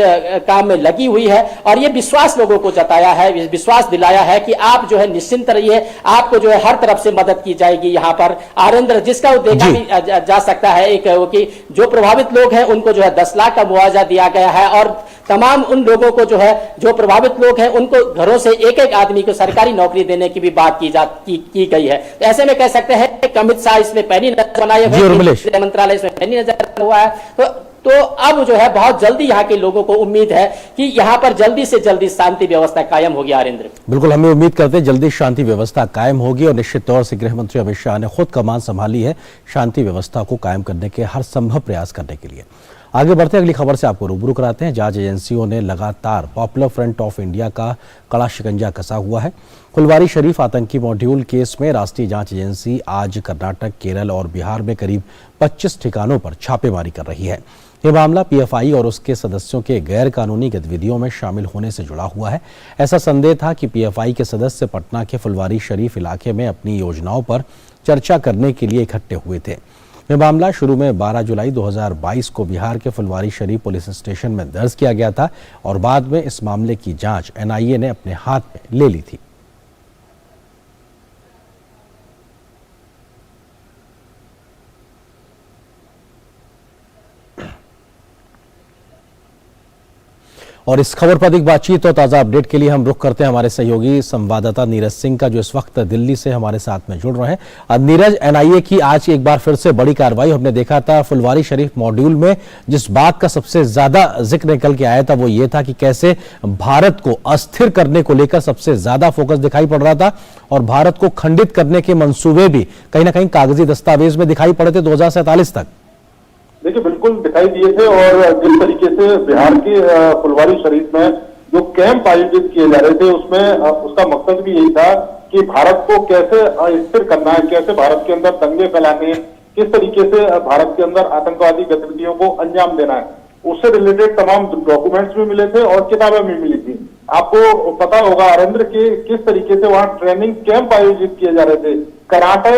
काम में लगी हुई है। और ये विश्वास लोगों को जताया है, विश्वास दिलाया है कि आप जो है निश्चिंत रहिए, आपको जो है हर तरफ से मदद की जाएगी। यहाँ पर आरिंद्र, जिसका देखा भी जा सकता है एक कि जो प्रभावित लोग हैं उनको जो है 10 लाख का मुआवजा दिया गया है और तमाम उन लोगों को जो है जो प्रभावित लोग हैं उनको घरों से एक एक आदमी को सरकारी नौकरी देने की भी बात की गई है। तो ऐसे में कह सकते हैं कि अमित शाह इसमें पहली नजर बनाए हुए, मंत्रालय इसमें पहली नजर हुआ है। तो अब जो है बहुत जल्दी यहाँ के लोगों को उम्मीद है कि यहाँ पर जल्दी से जल्दी शांति व्यवस्था कायम होगी। आरिंद्र, बिल्कुल, हमें उम्मीद करते हैं जल्दी शांति व्यवस्था कायम होगी और निश्चित तौर से गृह मंत्री अमित शाह ने खुद कमान संभाली है शांति व्यवस्था को कायम करने के हर संभव प्रयास करने के लिए। आगे बढ़ते अगली खबर से आपको रूबरू कराते हैं। जांच एजेंसियों ने लगातार पॉपुलर फ्रंट ऑफ इंडिया का कड़ा शिकंजा कसा हुआ है। फुलवारी शरीफ आतंकी मॉड्यूल केस में राष्ट्रीय जांच एजेंसी आज कर्नाटक, केरल और बिहार में करीब 25 ठिकानों पर छापेमारी कर रही है। यह मामला पीएफआई और उसके सदस्यों के गैर कानूनी गतिविधियों में शामिल होने से जुड़ा हुआ है। ऐसा संदेह था कि पीएफआई के सदस्य पटना के फुलवारी शरीफ इलाके में अपनी योजनाओं पर चर्चा करने के लिए इकट्ठे हुए थे। यह मामला शुरू में 12 जुलाई 2022 को बिहार के फुलवारी शरीफ पुलिस स्टेशन में दर्ज किया गया था और बाद में इस मामले की जांच एनआईए ने अपने हाथ में ले ली थी। और इस खबर पर अधिक बातचीत और ताज़ा अपडेट के लिए हम रुख करते हैं हमारे सहयोगी संवाददाता नीरज सिंह का, जो इस वक्त दिल्ली से हमारे साथ में जुड़ रहे हैं। नीरज, एनआईए की आज एक बार फिर से बड़ी कार्रवाई हमने देखा था। फुलवारी शरीफ मॉड्यूल में जिस बात का सबसे ज्यादा जिक्र निकल के आया था वो ये था कि कैसे भारत को अस्थिर करने को लेकर सबसे ज्यादा फोकस दिखाई पड़ रहा था और भारत को खंडित करने के मंसूबे भी कहीं ना कहीं कागजी दस्तावेज में दिखाई पड़े थे 2047 तक। देखिए, बिल्कुल दिखाई दिए थे और जिस तरीके से बिहार के फुलवारी शरीफ में जो कैंप आयोजित किए जा रहे थे उसमें उसका मकसद भी यही था कि भारत को कैसे अस्थिर करना है, कैसे भारत के अंदर दंगे फैलाने, किस तरीके से भारत के अंदर आतंकवादी गतिविधियों को अंजाम देना है, उससे रिलेटेड तमाम डॉक्यूमेंट्स भी मिले थे और किताबें भी मिली थी। आपको पता होगा आरिंद्र के किस तरीके से वहाँ ट्रेनिंग कैंप आयोजित किए जा रहे थे। कराटे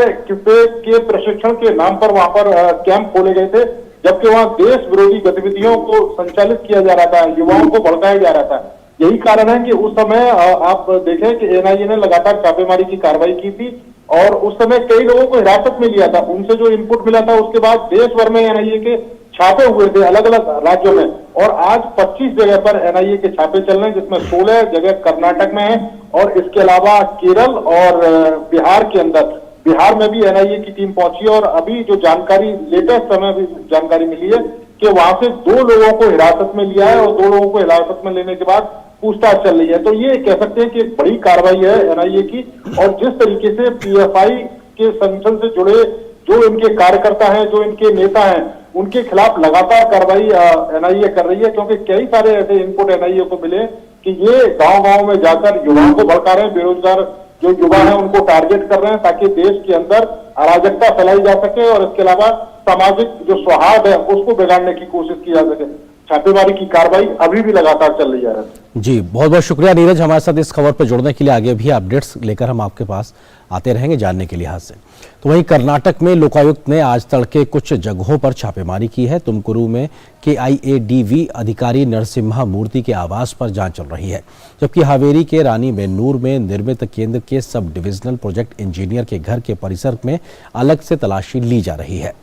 के प्रशिक्षण के नाम पर वहां पर कैंप खोले गए थे, जबकि वहां देश विरोधी गतिविधियों को संचालित किया जा रहा था, युवाओं को भड़काया जा रहा था। यही कारण है कि उस समय आप देखें कि एनआईए ने लगातार छापेमारी की कार्रवाई की थी और उस समय कई लोगों को हिरासत में लिया था। उनसे जो इनपुट मिला था उसके बाद देश भर में एनआईए के छापे हुए थे अलग अलग राज्यों में और आज 25 जगह पर एनआईए के छापे चल रहे हैं, जिसमें 16 जगह कर्नाटक में है और इसके अलावा केरल और बिहार के अंदर, बिहार में भी एनआईए की टीम पहुंची और अभी जो जानकारी लेटेस्ट समय भी जानकारी मिली है कि वहां से 2 लोगों को हिरासत में लिया है और 2 लोगों को हिरासत में लेने के बाद पूछताछ चल रही है। तो ये कह सकते हैं कि एक बड़ी कार्रवाई है एनआईए की और जिस तरीके से पीएफआई के संगठन से जुड़े जो इनके कार्यकर्ता हैं, जो इनके नेता हैं, उनके खिलाफ लगातार कार्रवाई एनआईए कर रही है, क्योंकि कई सारे ऐसे इनपुट एनआईए को मिले कि ये गांव-गांव में जाकर युवाओं को भड़का रहे हैं, बेरोजगार जो युवा हैं उनको टारगेट कर रहे हैं ताकि देश के अंदर अराजकता फैलाई जा सके और इसके अलावा सामाजिक जो सौहार्द है उसको बिगाड़ने की कोशिश की जा सके। छापेमारी की कार्रवाई अभी भी लगातार चल रही है। जी, बहुत बहुत शुक्रिया नीरज, हमारे साथ इस खबर पर जुड़ने के लिए। आगे भी अपडेट्स लेकर हम आपके पास आते रहेंगे जानने के लिहाज से। तो वहीं कर्नाटक में लोकायुक्त ने आज तड़के कुछ जगहों पर छापेमारी की है। तुमकुरू में KIADV अधिकारी नरसिम्हा मूर्ति के आवास पर जांच चल रही है, जबकि हावेरी के रानी बेन्नूर में निर्मित केंद्र के सब डिविजनल प्रोजेक्ट इंजीनियर के घर के परिसर में अलग से तलाशी ली जा रही है।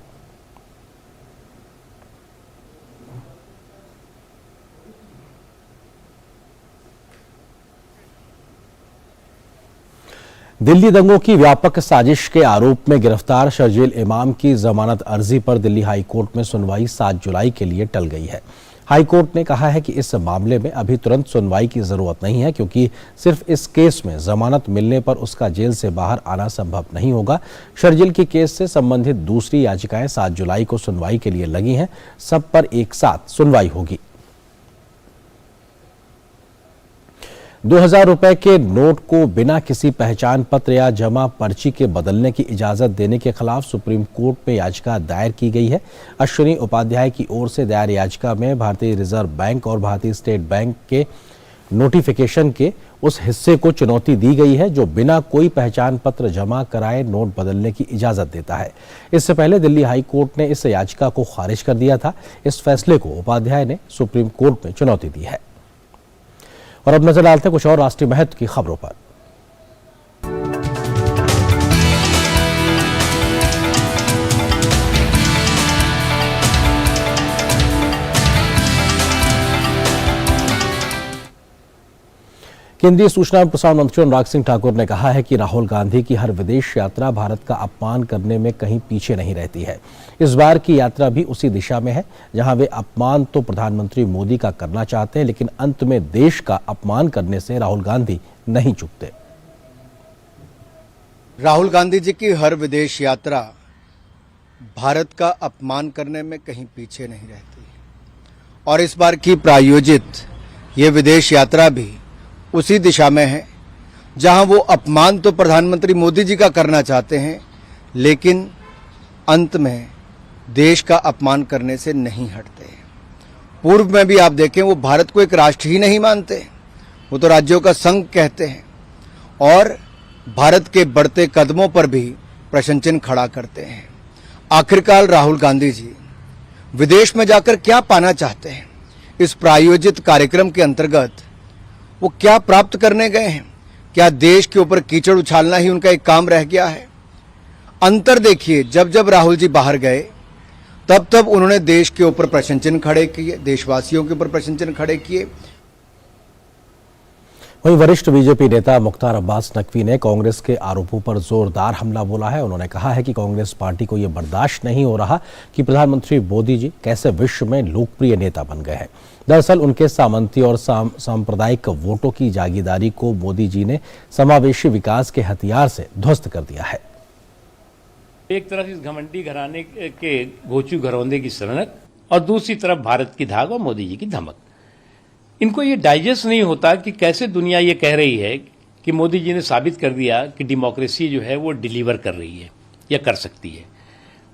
दिल्ली दंगों की व्यापक साजिश के आरोप में गिरफ्तार शर्जील इमाम की जमानत अर्जी पर दिल्ली हाई कोर्ट में सुनवाई 7 जुलाई के लिए टल गई है। हाई कोर्ट ने कहा है कि इस मामले में अभी तुरंत सुनवाई की जरूरत नहीं है, क्योंकि सिर्फ इस केस में जमानत मिलने पर उसका जेल से बाहर आना संभव नहीं होगा। शर्जील की केस से संबंधित दूसरी याचिकाएं 7 जुलाई को सुनवाई के लिए लगी हैं। सब पर एक साथ सुनवाई होगी। 2000 रुपए के नोट को बिना किसी पहचान पत्र या जमा पर्ची के बदलने की इजाजत देने के खिलाफ सुप्रीम कोर्ट में याचिका दायर की गई है। अश्विनी उपाध्याय की ओर से दायर याचिका में भारतीय रिजर्व बैंक और भारतीय स्टेट बैंक के नोटिफिकेशन के उस हिस्से को चुनौती दी गई है जो बिना कोई पहचान पत्र जमा कराए नोट बदलने की इजाजत देता है। इससे पहले दिल्ली हाई कोर्ट ने इस याचिका को खारिज कर दिया था। इस फैसले को उपाध्याय ने सुप्रीम कोर्ट में चुनौती दी है। और अब नजर डालते हैं कुछ और राष्ट्रीय महत्व की खबरों पर। केंद्रीय सूचना एवं प्रसारण मंत्री अनुराग सिंह ठाकुर ने कहा है कि राहुल गांधी की हर विदेश यात्रा भारत का अपमान करने में कहीं पीछे नहीं रहती है। इस बार की यात्रा भी उसी दिशा में है, जहां वे अपमान तो प्रधानमंत्री मोदी का करना चाहते हैं, लेकिन अंत में देश का अपमान करने से राहुल गांधी नहीं चूकते। राहुल गांधी जी की हर विदेश यात्रा भारत का अपमान करने में कहीं पीछे नहीं रहती और इस बार की प्रायोजित ये विदेश यात्रा भी उसी दिशा में है, जहां वो अपमान तो प्रधानमंत्री मोदी जी का करना चाहते हैं, लेकिन अंत में देश का अपमान करने से नहीं हटते। पूर्व में भी आप देखें, वो भारत को एक राष्ट्र ही नहीं मानते, वो तो राज्यों का संघ कहते हैं और भारत के बढ़ते कदमों पर भी प्रश्न चिन्ह खड़ा करते हैं। आखिरकार राहुल गांधी जी विदेश में जाकर क्या पाना चाहते हैं? इस प्रायोजित कार्यक्रम के अंतर्गत वो क्या प्राप्त करने गए हैं? क्या देश के ऊपर कीचड़ उछालना ही उनका एक काम रह गया है? अंतर देखिए, जब जब राहुल जी बाहर गए तब तब उन्होंने देश के ऊपर प्रश्न चिन्ह खड़े किए, देशवासियों के ऊपर प्रश्न चिन्ह खड़े किए। वहीं वरिष्ठ बीजेपी नेता मुख्तार अब्बास नकवी ने कांग्रेस के आरोपों पर जोरदार हमला बोला है। उन्होंने कहा है कि कांग्रेस पार्टी को यह बर्दाश्त नहीं हो रहा कि प्रधानमंत्री मोदी जी कैसे विश्व में लोकप्रिय नेता बन गए हैं। दरअसल उनके सामंती और सांप्रदायिक वोटों की जागीरदारी को मोदी जी ने समावेशी विकास के हथियार से ध्वस्त कर दिया है। एक तरफ इस घमंडी घराने के घोचू घरौंदे की सनक और दूसरी तरफ भारत की धाक और मोदी जी की धमक। इनको ये डाइजेस्ट नहीं होता कि कैसे दुनिया ये कह रही है कि मोदी जी ने साबित कर दिया कि डेमोक्रेसी जो है वो डिलीवर कर रही है या कर सकती है।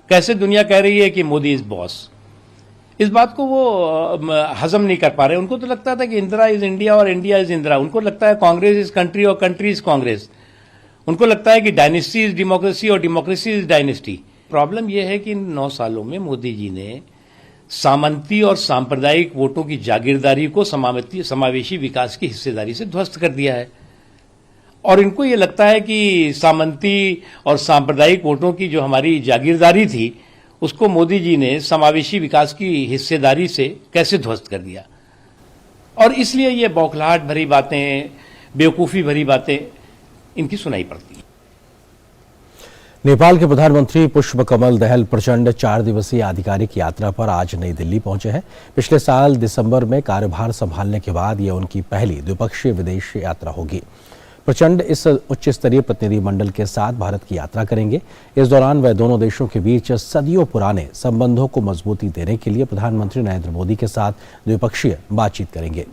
कैसे दुनिया कह रही है कि मोदी इज बॉस। इस बात को वो हजम नहीं कर पा रहे। उनको तो लगता था कि इंदिरा इज इंडिया और इंडिया इज इंदिरा। उनको लगता है कांग्रेस इज कंट्री और कंट्री इज कांग्रेस। उनको लगता है कि डायनेस्टी इज डेमोक्रेसी और डेमोक्रेसी इज डायनेस्टी। प्रॉब्लम यह है कि इन 9 सालों में मोदी जी ने सामंती और सांप्रदायिक वोटों की जागीरदारी को समावेशी विकास की हिस्सेदारी से ध्वस्त कर दिया है और इनको ये लगता है कि सामंती और सांप्रदायिक वोटों की जो हमारी जागीरदारी थी उसको मोदी जी ने समावेशी विकास की हिस्सेदारी से कैसे ध्वस्त कर दिया। और इसलिए ये बौखलाहट भरी बातें, बेवकूफ़ी भरी बातें इनकी सुनाई पड़ती है। नेपाल के प्रधानमंत्री पुष्पकमल दहल प्रचंड 4 दिवसीय आधिकारिक यात्रा पर आज नई दिल्ली पहुंचे हैं। पिछले साल दिसंबर में कार्यभार संभालने के बाद यह उनकी पहली द्विपक्षीय विदेश यात्रा होगी। प्रचंड इस उच्च स्तरीय प्रतिनिधिमंडल के साथ भारत की यात्रा करेंगे। इस दौरान वह दोनों देशों के बीच सदियों पुराने संबंधों को मजबूती देने के लिए प्रधानमंत्री नरेंद्र मोदी के साथ द्विपक्षीय बातचीत करेंगे।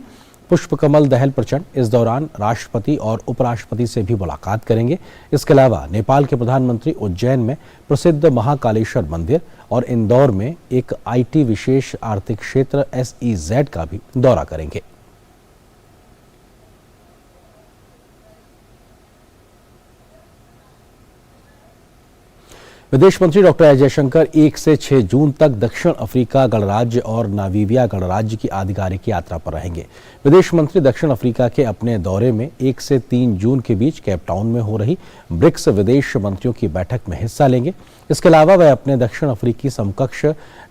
पुष्पकमल दहल प्रचंड इस दौरान राष्ट्रपति और उपराष्ट्रपति से भी मुलाकात करेंगे। इसके अलावा नेपाल के प्रधानमंत्री उज्जैन में प्रसिद्ध महाकालेश्वर मंदिर और इंदौर में एक IT विशेष आर्थिक क्षेत्र SEZ का भी दौरा करेंगे। विदेश मंत्री डॉक्टर एस जयशंकर 1 से 6 जून तक दक्षिण अफ्रीका गणराज्य और नामीबिया गणराज्य की आधिकारिक यात्रा पर रहेंगे। विदेश मंत्री दक्षिण अफ्रीका के अपने दौरे में 1 से 3 जून के बीच केप टाउन में हो रही ब्रिक्स विदेश मंत्रियों की बैठक में हिस्सा लेंगे। इसके अलावा वह अपने दक्षिण अफ्रीकी समकक्ष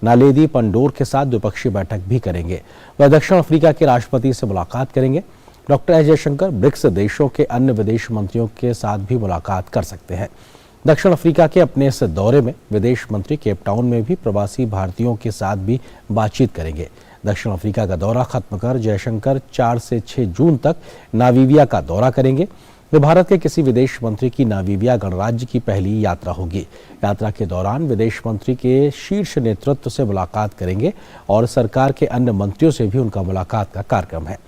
नालेदी पंडोर के साथ द्विपक्षीय बैठक भी करेंगे। वह दक्षिण अफ्रीका के राष्ट्रपति से मुलाकात करेंगे। डॉक्टर एस जयशंकर ब्रिक्स देशों के अन्य विदेश मंत्रियों के साथ भी मुलाकात कर सकते हैं। दक्षिण अफ्रीका के अपने इस दौरे में विदेश मंत्री केप टाउन में भी प्रवासी भारतीयों के साथ भी बातचीत करेंगे। दक्षिण अफ्रीका का दौरा खत्म कर जयशंकर 4 से 6 जून तक नामीबिया का दौरा करेंगे। वे भारत के किसी विदेश मंत्री की नामीबिया गणराज्य की पहली यात्रा होगी। यात्रा के दौरान विदेश मंत्री के शीर्ष नेतृत्व से मुलाकात करेंगे और सरकार के अन्य मंत्रियों से भी उनका मुलाकात का कार्यक्रम है।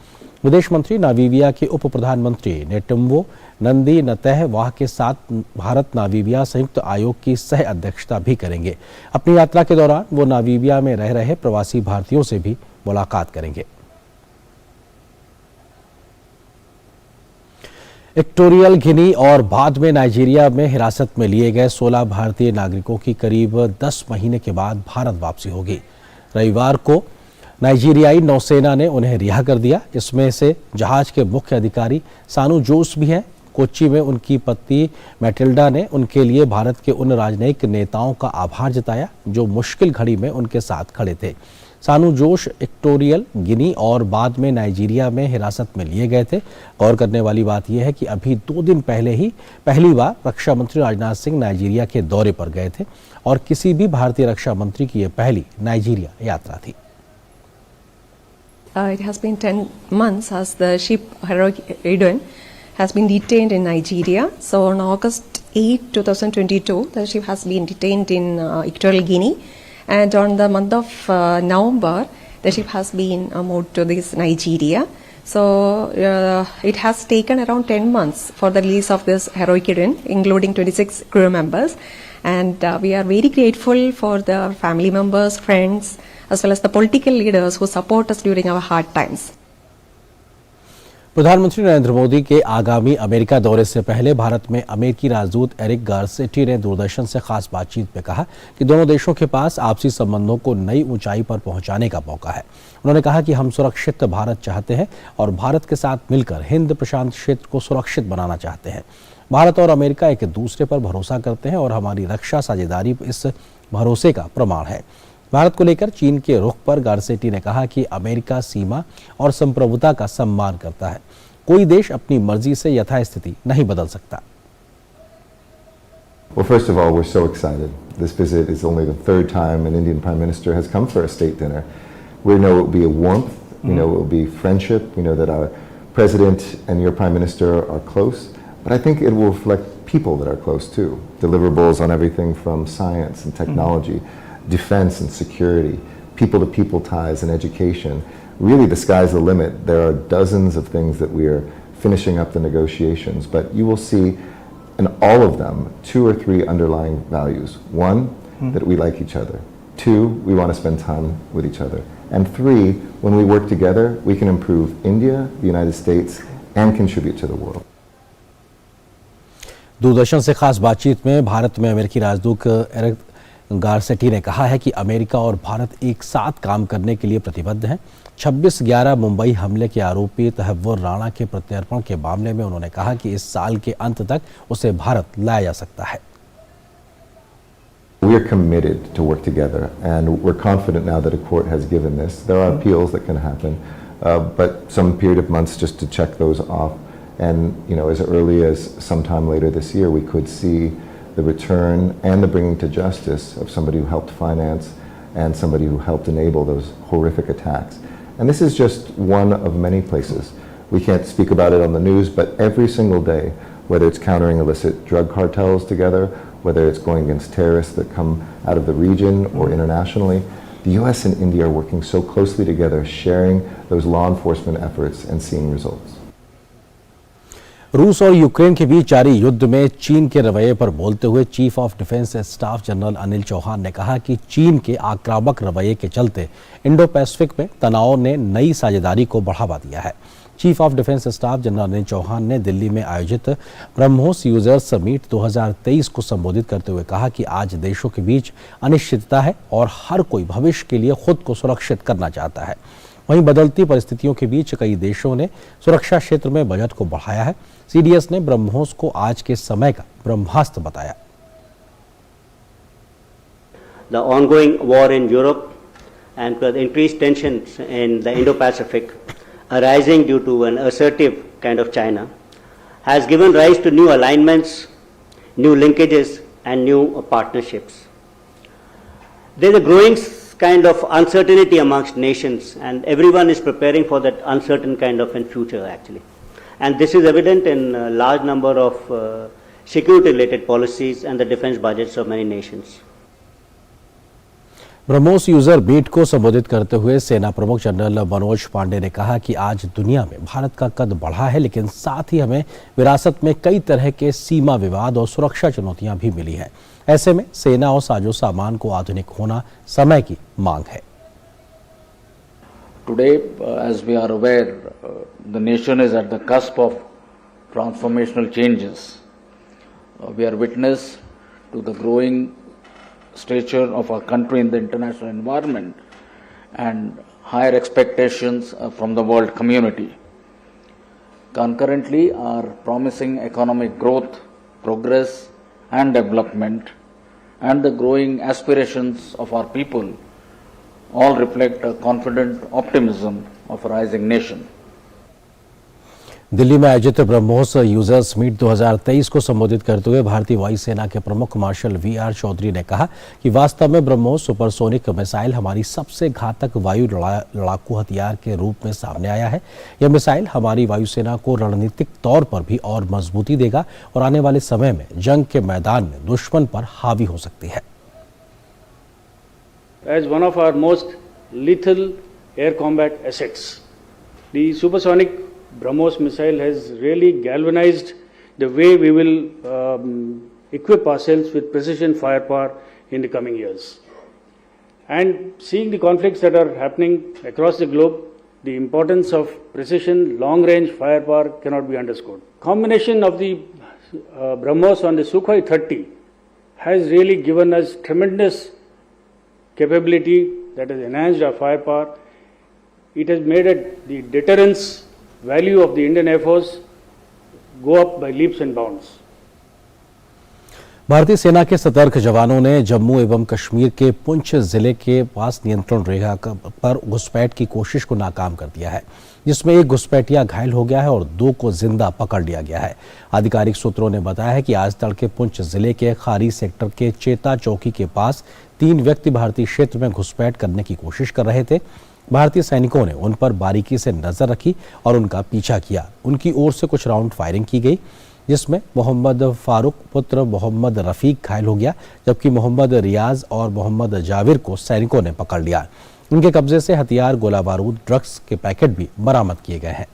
विदेश मंत्री नामीबिया के उप प्रधानमंत्री नेटुम्बो नंदी नतहवाह के साथ भारत नामीबिया संयुक्त आयोग की सह अध्यक्षता भी करेंगे। अपनी यात्रा के दौरान वो नामीबिया में रह रहे प्रवासी भारतीयों से भी मुलाकात करेंगे। इक्वेटोरियल गिनी और बाद में नाइजीरिया में हिरासत में लिए गए 16 भारतीय नागरिकों की करीब 10 महीने के बाद भारत वापसी होगी। रविवार को नाइजीरियाई नौसेना ने उन्हें रिहा कर दिया। इसमें से जहाज के मुख्य अधिकारी सानू जोस भी हैं। कोच्चि में उनकी पत्नी मैटिल्डा ने उनके लिए भारत के उन राजनयिक नेताओं का आभार जताया जो मुश्किल घड़ी में उनके साथ खड़े थे। सानू जोश इक्वेटोरियल गिनी और बाद में नाइजीरिया में हिरासत में लिए गए थे। गौर करने वाली बात यह है कि अभी 2 दिन पहले ही पहली बार रक्षा मंत्री राजनाथ सिंह नाइजीरिया के दौरे पर गए थे और किसी भी भारतीय रक्षा मंत्री की यह पहली नाइजीरिया यात्रा थी। It has been 10 months as the ship Heroic Eden has been detained in Nigeria. So on August 8, 2022, the ship has been detained in Equatorial Guinea, and on the month of November, the ship has been moved to this Nigeria. So it has taken around 10 months for the release of this Heroic Eden, including 26 crew members, and we are very grateful for the family members, friends, as well as the political leaders who support us during our hard times. प्रधानमंत्री नरेंद्र मोदी के आगामी America दौरे से पहले भारत में अमेरिकी राजदूत Eric Garcetti ने दूरदर्शन से खास बातचीत में कहा कि दोनों देशों के पास आपसी संबंधों को नई ऊंचाई पर पहुंचाने का मौका है। उन्होंने कहा कि हम सुरक्षित भारत चाहते हैं और भारत के साथ मिलकर हिंद प्रशांत क्षेत्र को सुरक्षित बनाना चाहते हैं। भारत और अमेरिका एक दूसरे पर भरोसा करते हैं और हमारी रक्षा साझेदारी इस भरोसे का प्रमाण है। भारत को लेकर चीन के रुख पर गारसेटी ने कहा कि अमेरिका सीमा और संप्रभुता का सम्मान करता है। कोई देश अपनी मर्जी से यथास्थिति नहीं बदल सकता। Well, first of all, we're so excited. This visit is only the 3rd time an Indian Prime Minister has come for a state dinner. We know it will be a warmth, we know it will be friendship, we know that our President and your Prime Minister are close, but I think it will reflect people that are close too. Deliverables on everything from science and technology, defense and security, people-to-people ties and education. Really, the sky's the limit. There are dozens of things that we are finishing up the negotiations, but you will see in all of them 2 or 3 underlying values. 1, that we like each other. 2, we want to spend time with each other. And 3, when we work together, we can improve India, the United States, and contribute to the world. Doordarshan से खास बातचीत में भारत में अमेरिकी राजदूत Eric Garcetti ने कहा है कि अमेरिका और भारत एक साथ काम करने के लिए प्रतिबद्ध हैं। 26/11 मुंबई हमले के आरोपी तहव्वुर राणा के प्रत्यर्पण के मामले में उन्होंने कहा कि इस साल के अंत तक उसे भारत लाया जा सकता है। We are committed to work together, and we're confident now that a court has given this. There are appeals that can happen, but some period of months just to check those off. And as early as sometime later this year, we could see the return and the bringing to justice of somebody who helped finance and somebody who helped enable those horrific attacks. And this is just one of many places We can't speak about it on the news, but every single day, whether it's countering illicit drug cartels together, whether it's going against terrorists that come out of the region or internationally, the US and India are working so closely together, sharing those law enforcement efforts and seeing results. रूस और Ukraine के बीच जारी युद्ध में चीन के रवैये पर बोलते हुए chief of defence staff general Anil Chauhan ने कहा कि चीन के आक्रामक रवैये के चलते इंडो पैसिफिक में तनाव ने नई साझेदारी को बढ़ावा दिया है। Chief of defence staff general Anil Chauhan ने दिल्ली में आयोजित ब्रह्मोस यूजर्स मीट 2023 को संबोधित करते हुए कहा कि आज देशों के बीच अनिश्चितता है और हर कोई भविष्य के लिए खुद को सुरक्षित करना चाहता है। वहीं बदलती परिस्थितियों के बीच कई देशों ने सुरक्षा क्षेत्र में बजट को बढ़ाया है। सीडीएस ने ब्रह्मोस को आज के समय का ब्रह्मास्त्र बताया। The ongoing war in Europe and the increased tensions in the Indo-Pacific arising due to an assertive kind of China has given rise to new alignments, new linkages and new partnerships. There is a growing kind of uncertainty amongst nations and everyone is preparing for that uncertain kind of a future actually. And this is evident in a large number of security related policies and the defense budgets of many nations. BrahMos user meet को संबोधित करते हुए सेना प्रमुख general Manoj Pandey ने कहा कि आज दुनिया में भारत का कद बढ़ा है, लेकिन साथ ही हमें विरासत में कई तरह के सीमा विवाद और सुरक्षा चुनौतियां भी मिली हैं। ऐसे में सेना और साजो सामान को आधुनिक होना समय की मांग है। Today, as we are aware, the nation is at the cusp of transformational changes. We are witness to the growing stature of our country in the international environment and higher expectations from the world community. Concurrently, our promising economic growth, progress and development and the growing aspirations of our people all reflect a confident optimism of a rising nation. Delhi में आयोजित BrahMos users meet 2023 को संबोधित करते हुए भारतीय वायुसेना के प्रमुख मार्शल वीआर चौधरी ने कहा कि वास्तव में ब्रह्मोस सुपरसोनिक मिसाइल हमारी सबसे घातक वायु लड़ाकू हथियार के रूप में सामने आया है। यह मिसाइल हमारी वायुसेना को रणनीतिक तौर पर भी और मजबूती देगा और आने वाले समय में जंग के मैदान में दुश्मन पर हावी हो सकती है। As one of our most lethal air combat assets, the supersonic BrahMos missile has really galvanized the way we will equip ourselves with precision firepower in the coming years. And seeing the conflicts that are happening across the globe, the importance of precision, long-range firepower cannot be underscored. Combination of the BrahMos on the Sukhoi 30 has really given us tremendous capability that has enhanced our firepower. It has made the deterrence value of the Indian Air Force go up by leaps and bounds. भारतीय सेना के सतर्क जवानों ने जम्मू एवं कश्मीर के पुंछ जिले के पास नियंत्रण रेखा पर घुसपैठ की कोशिश को नाकाम कर दिया है, जिसमें एक घुसपैठिया घायल हो गया है और 2 को जिंदा पकड़ लिया गया है। आधिकारिक सूत्रों ने बताया है कि आज तड़के पुंछ जिले के खारी सेक्टर के चेता चौकी के पास 3 व्यक्ति भारतीय क्षेत्र में घुसपैठ करने की कोशिश कर रहे थे। भारतीय सैनिकों ने उन पर बारीकी से नजर रखी और उनका पीछा किया। उनकी ओर से कुछ राउंड फायरिंग की गई, जिसमें मोहम्मद फारूक पुत्र मोहम्मद रफीक घायल हो गया, जबकि मोहम्मद रियाज और मोहम्मद जाविर को सैनिकों ने पकड़ लिया। उनके कब्जे से हथियार, गोला बारूद, ड्रग्स के पैकेट भी बरामद किए गए हैं।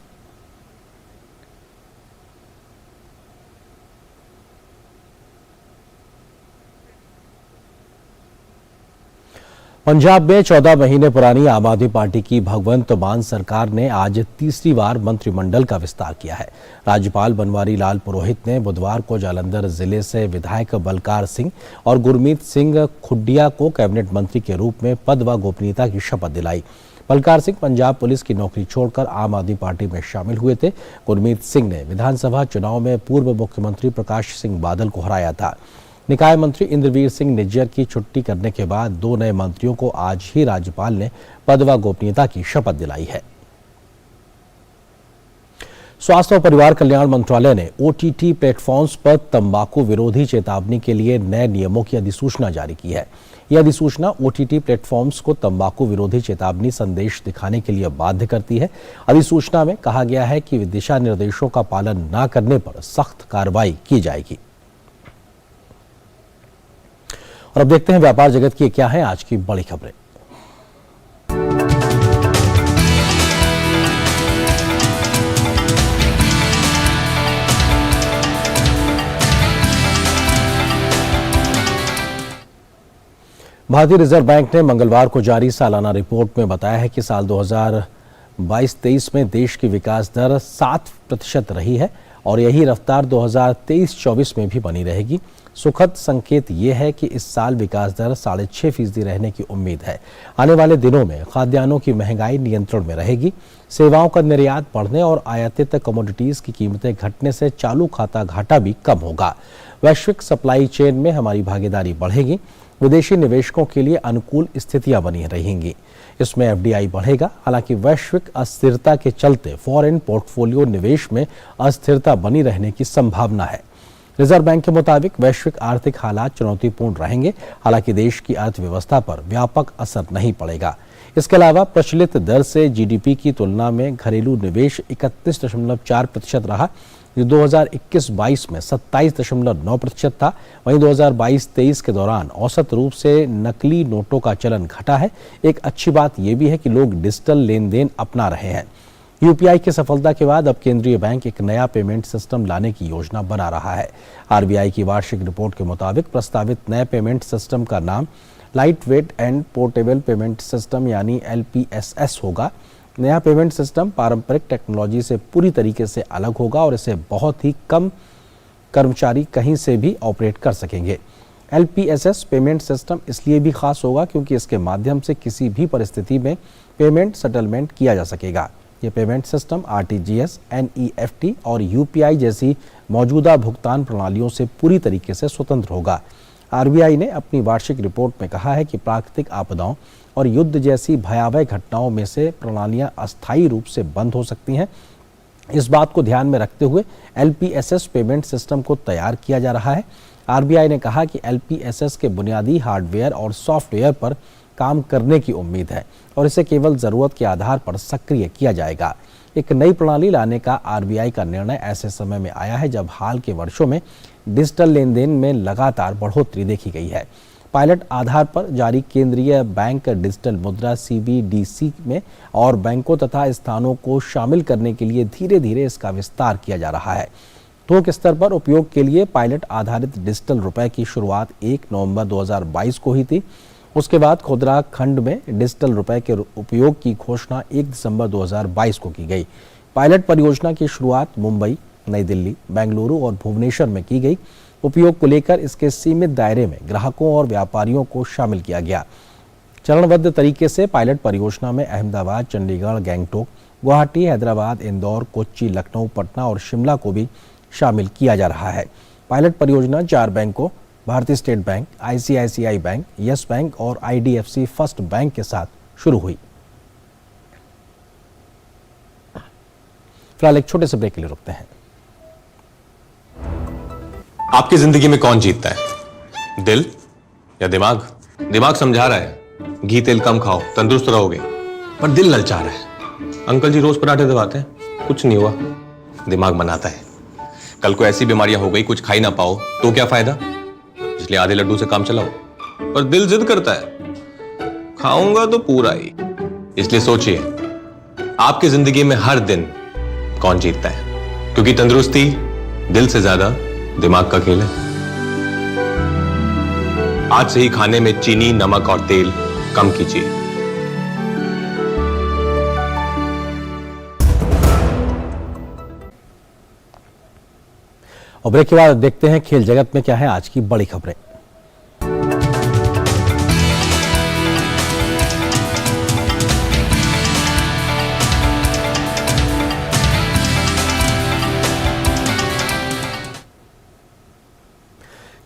पंजाब में 14 महीने पुरानी आम आदमी पार्टी की भगवंत मान सरकार ने आज तीसरी बार मंत्रिमंडल का विस्तार किया है। राज्यपाल बनवारी लाल पुरोहित ने बुधवार को जालंधर जिले से विधायक बलकार सिंह और गुरमीत सिंह खुड्डिया को कैबिनेट मंत्री के रूप में पद व गोपनीयता की शपथ दिलाई। बलकार सिंह पंजाब पुलिस की नौकरी छोड़कर आम आदमी पार्टी में शामिल हुए थे। गुरमीत सिंह ने विधानसभा चुनाव में पूर्व मुख्यमंत्री प्रकाश सिंह बादल को हराया था। निकाय मंत्री इंद्रवीर सिंह निज्जर की छुट्टी करने के बाद 2 नए मंत्रियों को आज ही राज्यपाल ने पद व गोपनीयता की शपथ दिलाई है। स्वास्थ्य और परिवार कल्याण मंत्रालय ने OTT प्लेटफॉर्म्स पर तंबाकू विरोधी चेतावनी के लिए नए नियमों की अधिसूचना जारी की है। यह अधिसूचना OTT प्लेटफॉर्म्स को तंबाकू विरोधी चेतावनी संदेश दिखाने के लिए बाध्य करती है। अधिसूचना में कहा गया है कि दिशा निर्देशों का पालन न करने पर सख्त कार्रवाई की जाएगी। और अब देखते हैं व्यापार जगत की क्या है आज की बड़ी खबरें। भारतीय रिजर्व बैंक ने मंगलवार को जारी सालाना रिपोर्ट में बताया है कि साल 2022-23 में देश की विकास दर 7% रही है और यही रफ्तार 2023-24 में भी बनी रहेगी। सुखद संकेत ये है कि इस साल विकास दर 6.5% रहने की उम्मीद है। आने वाले दिनों में खाद्यान्नों की महंगाई नियंत्रण में रहेगी। सेवाओं का निर्यात बढ़ने और आयातित कमोडिटीज की कीमतें घटने से चालू खाता घाटा भी कम होगा। वैश्विक सप्लाई चेन में हमारी भागीदारी बढ़ेगी। विदेशी निवेशकों के लिए अनुकूल स्थितियां बनी रहेंगी। इसमें FDI बढ़ेगा। हालांकि वैश्विक अस्थिरता के चलते फॉरेन पोर्टफोलियो निवेश में अस्थिरता बनी रहने की संभावना है। रिजर्व बैंक के मुताबिक वैश्विक आर्थिक हालात चुनौतीपूर्ण रहेंगे। हालांकि देश की अर्थव्यवस्था पर व्यापक असर नहीं पड़ेगा। इसके अलावा प्रचलित दर से GDP की तुलना में घरेलू निवेश 31.4% रहा, जो 2021-22 में 27.9% था। वहीं 2022-23 के दौरान औसत रूप से नकली नोटों का चलन घटा है। एक अच्छी बात यह भी है कि लोग डिजिटल लेन देन अपना रहे हैं। UPI की सफलता के बाद अब केंद्रीय बैंक एक नया पेमेंट सिस्टम लाने की योजना बना रहा है। RBI की वार्षिक रिपोर्ट के मुताबिक प्रस्तावित नए पेमेंट सिस्टम का नाम light weight and portable payment system यानी LPSS होगा। नया पेमेंट सिस्टम पारंपरिक टेक्नोलॉजी से पूरी तरीके से अलग होगा और इसे बहुत ही कम कर्मचारी कहीं से भी ऑपरेट कर सकेंगे। LPSS पेमेंट सिस्टम इसलिए भी खास होगा क्योंकि इसके माध्यम से किसी भी परिस्थिति में पेमेंट सेटलमेंट किया जा सकेगा। ये पेमेंट सिस्टम RTGS, NEFT और UPI जैसी मौजूदा भुगतान प्रणालियों से पूरी तरीके से स्वतंत्र होगा। RBI ने अपनी वार्षिक रिपोर्ट में कहा है कि प्राकृतिक आपदाओं और युद्ध जैसी भयावह घटनाओं में से प्रणालियां अस्थायी रूप से बंद हो सकती हैं। इस बात को ध्यान में रखते हुए LPSS पेमेंट सिस्टम को तैयार किया जा रहा है। RBI ने कहा कि LPSS के बुनियादी हार्डवेयर और सॉफ्टवेयर पर काम करने की उम्मीद है और इसे केवल जरूरत के आधार पर सक्रिय किया जाएगा। एक नई प्रणाली लाने का RBI का निर्णय ऐसे समय में आया है जब हाल के वर्षों में डिजिटल लेन देन में लगातार बढ़ोतरी देखी गई है। पायलट आधार पर जारी केंद्रीय बैंक डिजिटल मुद्रा CBDC में और बैंकों तथा स्थानों को शामिल करने के लिए धीरे धीरे इसका विस्तार किया जा रहा है। थोक स्तर पर उपयोग के लिए पायलट आधारित डिजिटल रुपए की शुरुआत 1 नवंबर 2022 को हुई थी। उसके बाद खुदरा खंड में डिजिटल रुपए के उपयोग की घोषणा 1 दिसंबर 2022 को की गई। पायलट परियोजना की शुरुआत मुंबई, नई दिल्ली, बेंगलुरु और भुवनेश्वर में की गई। उपयोग को लेकर इसके सीमित दायरे में ग्राहकों और व्यापारियों को शामिल किया गया। चरणबद्ध तरीके से पायलट परियोजना में अहमदाबाद, चंडीगढ़, गैंगटोक, गुवाहाटी, हैदराबाद, इंदौर, कोच्चि, लखनऊ, पटना और शिमला को भी शामिल किया जा रहा है। पायलट परियोजना 4 बैंकों भारतीय state bank, ICICI bank, yes bank और IDFC फर्स्ट बैंक के साथ शुरू हुई। फिलहाल एक छोटे से ब्रेक के लिए रुकते हैं। आपकी जिंदगी में कौन जीतता है, दिल या दिमाग? दिमाग समझा रहा है घी तेल कम खाओ, तंदुरुस्त रहोगे, पर दिल ललचा रहा है। अंकल जी रोज पराठे दबाते हैं, कुछ नहीं हुआ। दिमाग बनाता है कल को ऐसी बीमारियां हो गई कुछ खा ही ना पाओ तो क्या फायदा, इसलिए आधे लड्डू से काम चलाओ। पर दिल जिद करता है खाऊंगा तो पूरा ही। इसलिए सोचिए आपकी जिंदगी में हर दिन कौन जीतता है, क्योंकि तंदुरुस्ती दिल से ज्यादा दिमाग का खेल है। आज से ही खाने में चीनी, नमक और तेल कम कीजिए। और ब्रेक के बाद देखते हैं खेल जगत में क्या है आज की बड़ी खबरें।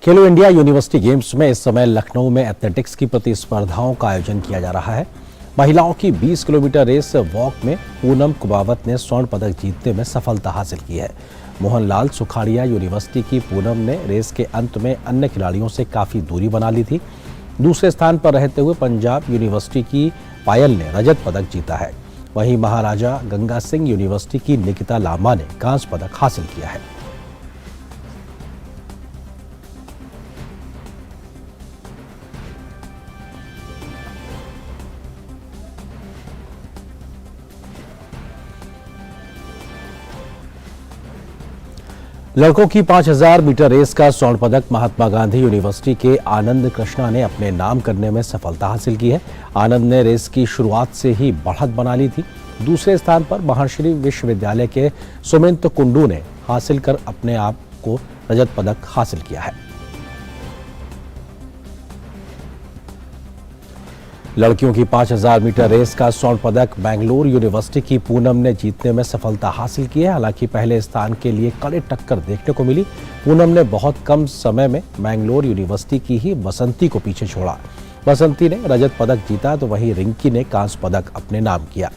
खेलो इंडिया यूनिवर्सिटी गेम्स में इस समय लखनऊ में एथलेटिक्स की प्रतिस्पर्धाओं का आयोजन किया जा रहा है। महिलाओं की 20 किलोमीटर रेस वॉक में पूनम कुमावत ने स्वर्ण पदक जीतने में सफलता हासिल की है। मोहनलाल सुखाड़िया यूनिवर्सिटी की पूनम ने रेस के अंत में अन्य खिलाड़ियों से काफी दूरी बना ली थी। दूसरे स्थान पर रहते हुए पंजाब यूनिवर्सिटी की पायल ने रजत पदक जीता है। वहीं महाराजा गंगा सिंह यूनिवर्सिटी की निकिता लांबा ने कांस्य पदक हासिल किया है। लड़कों की 5000 मीटर रेस का स्वर्ण पदक महात्मा गांधी यूनिवर्सिटी के आनंद कृष्णा ने अपने नाम करने में सफलता हासिल की है। आनंद ने रेस की शुरुआत से ही बढ़त बना ली थी। दूसरे स्थान पर महर्षि विश्वविद्यालय के सुमित कुंडू ने हासिल कर अपने आप को रजत पदक हासिल किया है। लड़कियों की 5000 मीटर रेस का स्वर्ण पदक बेंगलुरु यूनिवर्सिटी की पूनम ने जीतने में सफलता हासिल की है। हालांकि पहले स्थान के लिए कड़ी टक्कर देखने को मिली। पूनम ने बहुत कम समय में बेंगलुरु यूनिवर्सिटी की ही बसंती को पीछे छोड़ा। बसंती ने रजत पदक जीता तो वहीं रिंकी ने कांस्य पदक अपने नाम किया।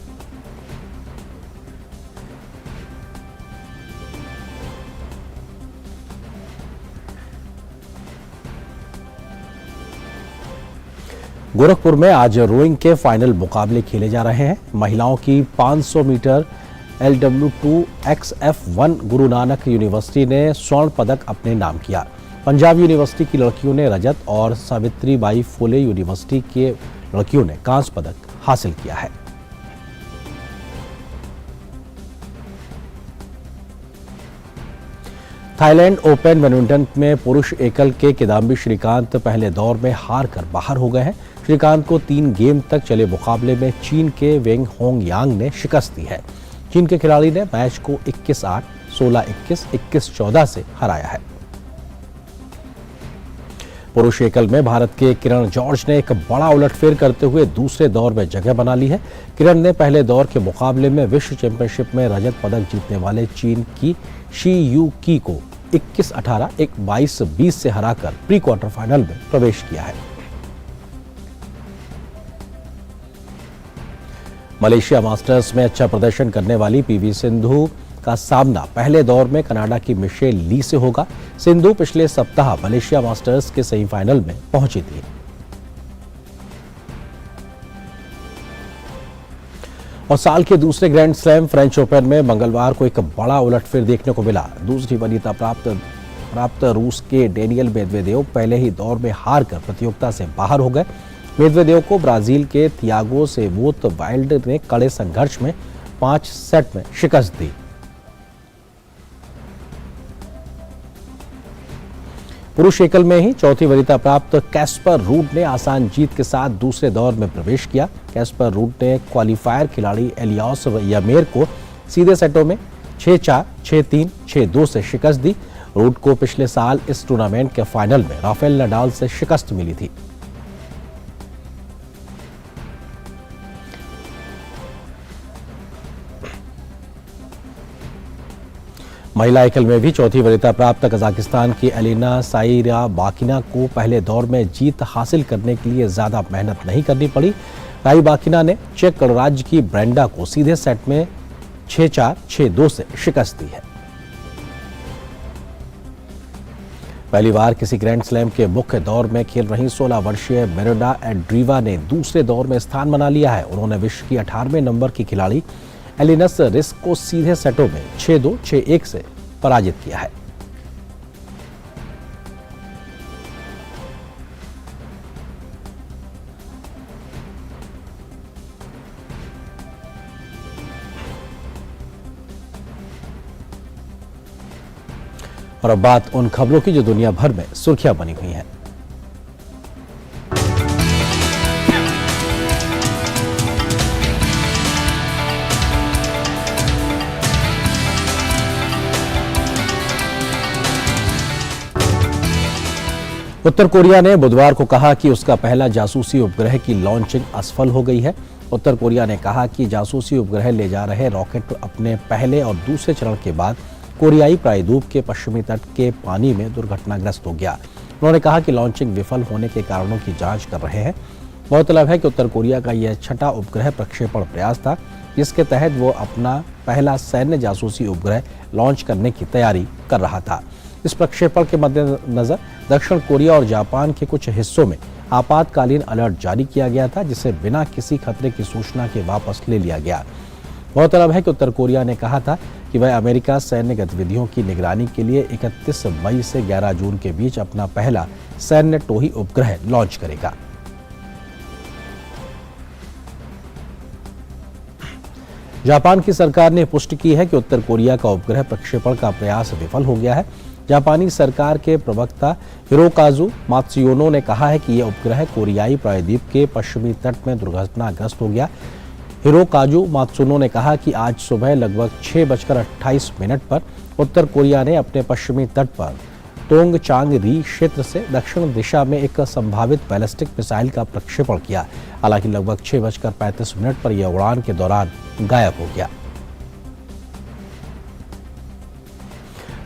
गोरखपुर में आज रोइंग के फाइनल मुकाबले खेले जा रहे हैं। महिलाओं की 500 metre LW2XF1 Guru Nanak university ने स्वर्ण पदक अपने नाम किया। पंजाब यूनिवर्सिटी की लड़कियों ने रजत और सावित्रीबाई फुले यूनिवर्सिटी के लड़कियों ने कांस्य पदक हासिल किया है। थाईलैंड ओपन बैडमिंटन में पुरुष एकल के किदाम्बी श्रीकांत पहले दौर में हार कर बाहर हो गए हैं। श्रीकांत को 3 गेम तक चले मुकाबले में चीन के वेंग होंग यांग ने शिकस्त दी है। चीन के खिलाड़ी ने मैच को 21-8, 16-21, 21-14 से हराया है। पुरुष एकल में भारत के किरण जॉर्ज ने एक बड़ा उलटफेर करते हुए दूसरे दौर में जगह बना ली है। किरण ने पहले दौर के मुकाबले में विश्व चैंपियनशिप में रजत पदक जीतने वाले चीन की शी यू की को 21-18, 22-20 से हराकर प्री क्वार्टर फाइनल में प्रवेश किया है। मलेशिया मास्टर्स में अच्छा प्रदर्शन करने वाली पीवी सिंधु का सामना पहले दौर में कनाडा की मिशेल ली से होगा। सिंधु पिछले सप्ताह मलेशिया मास्टर्स के सेमीफाइनल में पहुंची थी। और साल के दूसरे ग्रैंड स्लैम फ्रेंच ओपन में मंगलवार को एक बड़ा उलटफेर देखने को मिला। दूसरी वरीयता प्राप्त रूस के डेनियल मेदवेदेव पहले ही दौर में हार कर प्रतियोगिता से बाहर हो गए। मेदवेदेव को ब्राजील के थियागो सेबोत वाइल्ड ने कड़े संघर्ष में 5 सेट में शिकस्त दी। पुरुष एकल में ही चौथी वरीयता प्राप्त कैस्पर रूड ने आसान जीत के साथ दूसरे दौर में प्रवेश किया। कैस्पर रूड ने क्वालिफायर खिलाड़ी एलियास यामेर को सीधे सेटों में 6-4, 6-3, 6-2 से शिकस्त दी। रूड को पिछले साल इस टूर्नामेंट के फाइनल में राफेल नडाल से शिकस्त मिली थी। महिला एकल में भी चौथी वरीयता प्राप्त कजाकिस्तान की एलिना साइराबाकिना को पहले दौर में जीत हासिल करने के लिए ज्यादा मेहनत नहीं करनी पड़ी। राइबाकिना ने चेक गणराज्य की ब्रेंडा को सीधे सेट में 6-4, 6-2 से शिकस्त दी है। पहली बार किसी ग्रैंड स्लैम के मुख्य दौर में खेल रही 16 वर्षीय मिरांडा एंड्रीवा ने दूसरे दौर में स्थान बना लिया है। उन्होंने विश्व की 18वें नंबर की खिलाड़ी एलिनस रिस्क को सीधे सेटों में 6-2, 6-1 से पराजित किया है। और अब बात उन खबरों की जो दुनिया भर में सुर्खियां बनी हुई हैं। उत्तर कोरिया ने बुधवार को कहा कि उसका पहला जासूसी उपग्रह की लॉन्चिंग असफल हो गई है। उत्तर कोरिया ने कहा कि जासूसी उपग्रह ले जा रहे रॉकेट अपने पहले और दूसरे चरण के बाद कोरियाई प्रायद्वीप के पश्चिमी तट के पानी में दुर्घटनाग्रस्त हो गया। उन्होंने कहा कि लॉन्चिंग विफल होने के कारणों की जांच कर रहे हैं। गौरतलब है कि उत्तर कोरिया का यह छठा उपग्रह प्रक्षेपण प्रयास था, जिसके तहत वो अपना पहला सैन्य जासूसी उपग्रह लॉन्च करने की तैयारी कर रहा था। इस प्रक्षेपण के मद्देनजर दक्षिण कोरिया और जापान के कुछ हिस्सों में आपातकालीन अलर्ट जारी किया गया था, जिसे बिना किसी खतरे की सूचना के वापस ले लिया गया। गौरतलब है कि उत्तर कोरिया ने कहा था कि वह अमेरिका सैन्य गतिविधियों की निगरानी के लिए 31 मई से 11 जून के बीच अपना पहला सैन्य टोही उपग्रह लॉन्च करेगा। जापान की सरकार ने पुष्टि की है कि उत्तर कोरिया का उपग्रह प्रक्षेपण का प्रयास विफल हो गया है। जापानी सरकार के प्रवक्ता हिरोकाजु मात्सुयोनो ने कहा है कि यह उपग्रह कोरियाई प्रायद्वीप के पश्चिमी तट में दुर्घटनाग्रस्त हो गया। हिरोकाजु मात्सुनो ने कहा कि आज सुबह लगभग 6:28 पर उत्तर कोरिया ने अपने पश्चिमी तट पर तोंगचांग री क्षेत्र से दक्षिण दिशा में एक संभावित बैलिस्टिक मिसाइल का प्रक्षेपण किया। हालांकि लगभग 6:35 पर यह उड़ान के दौरान गायब हो गया।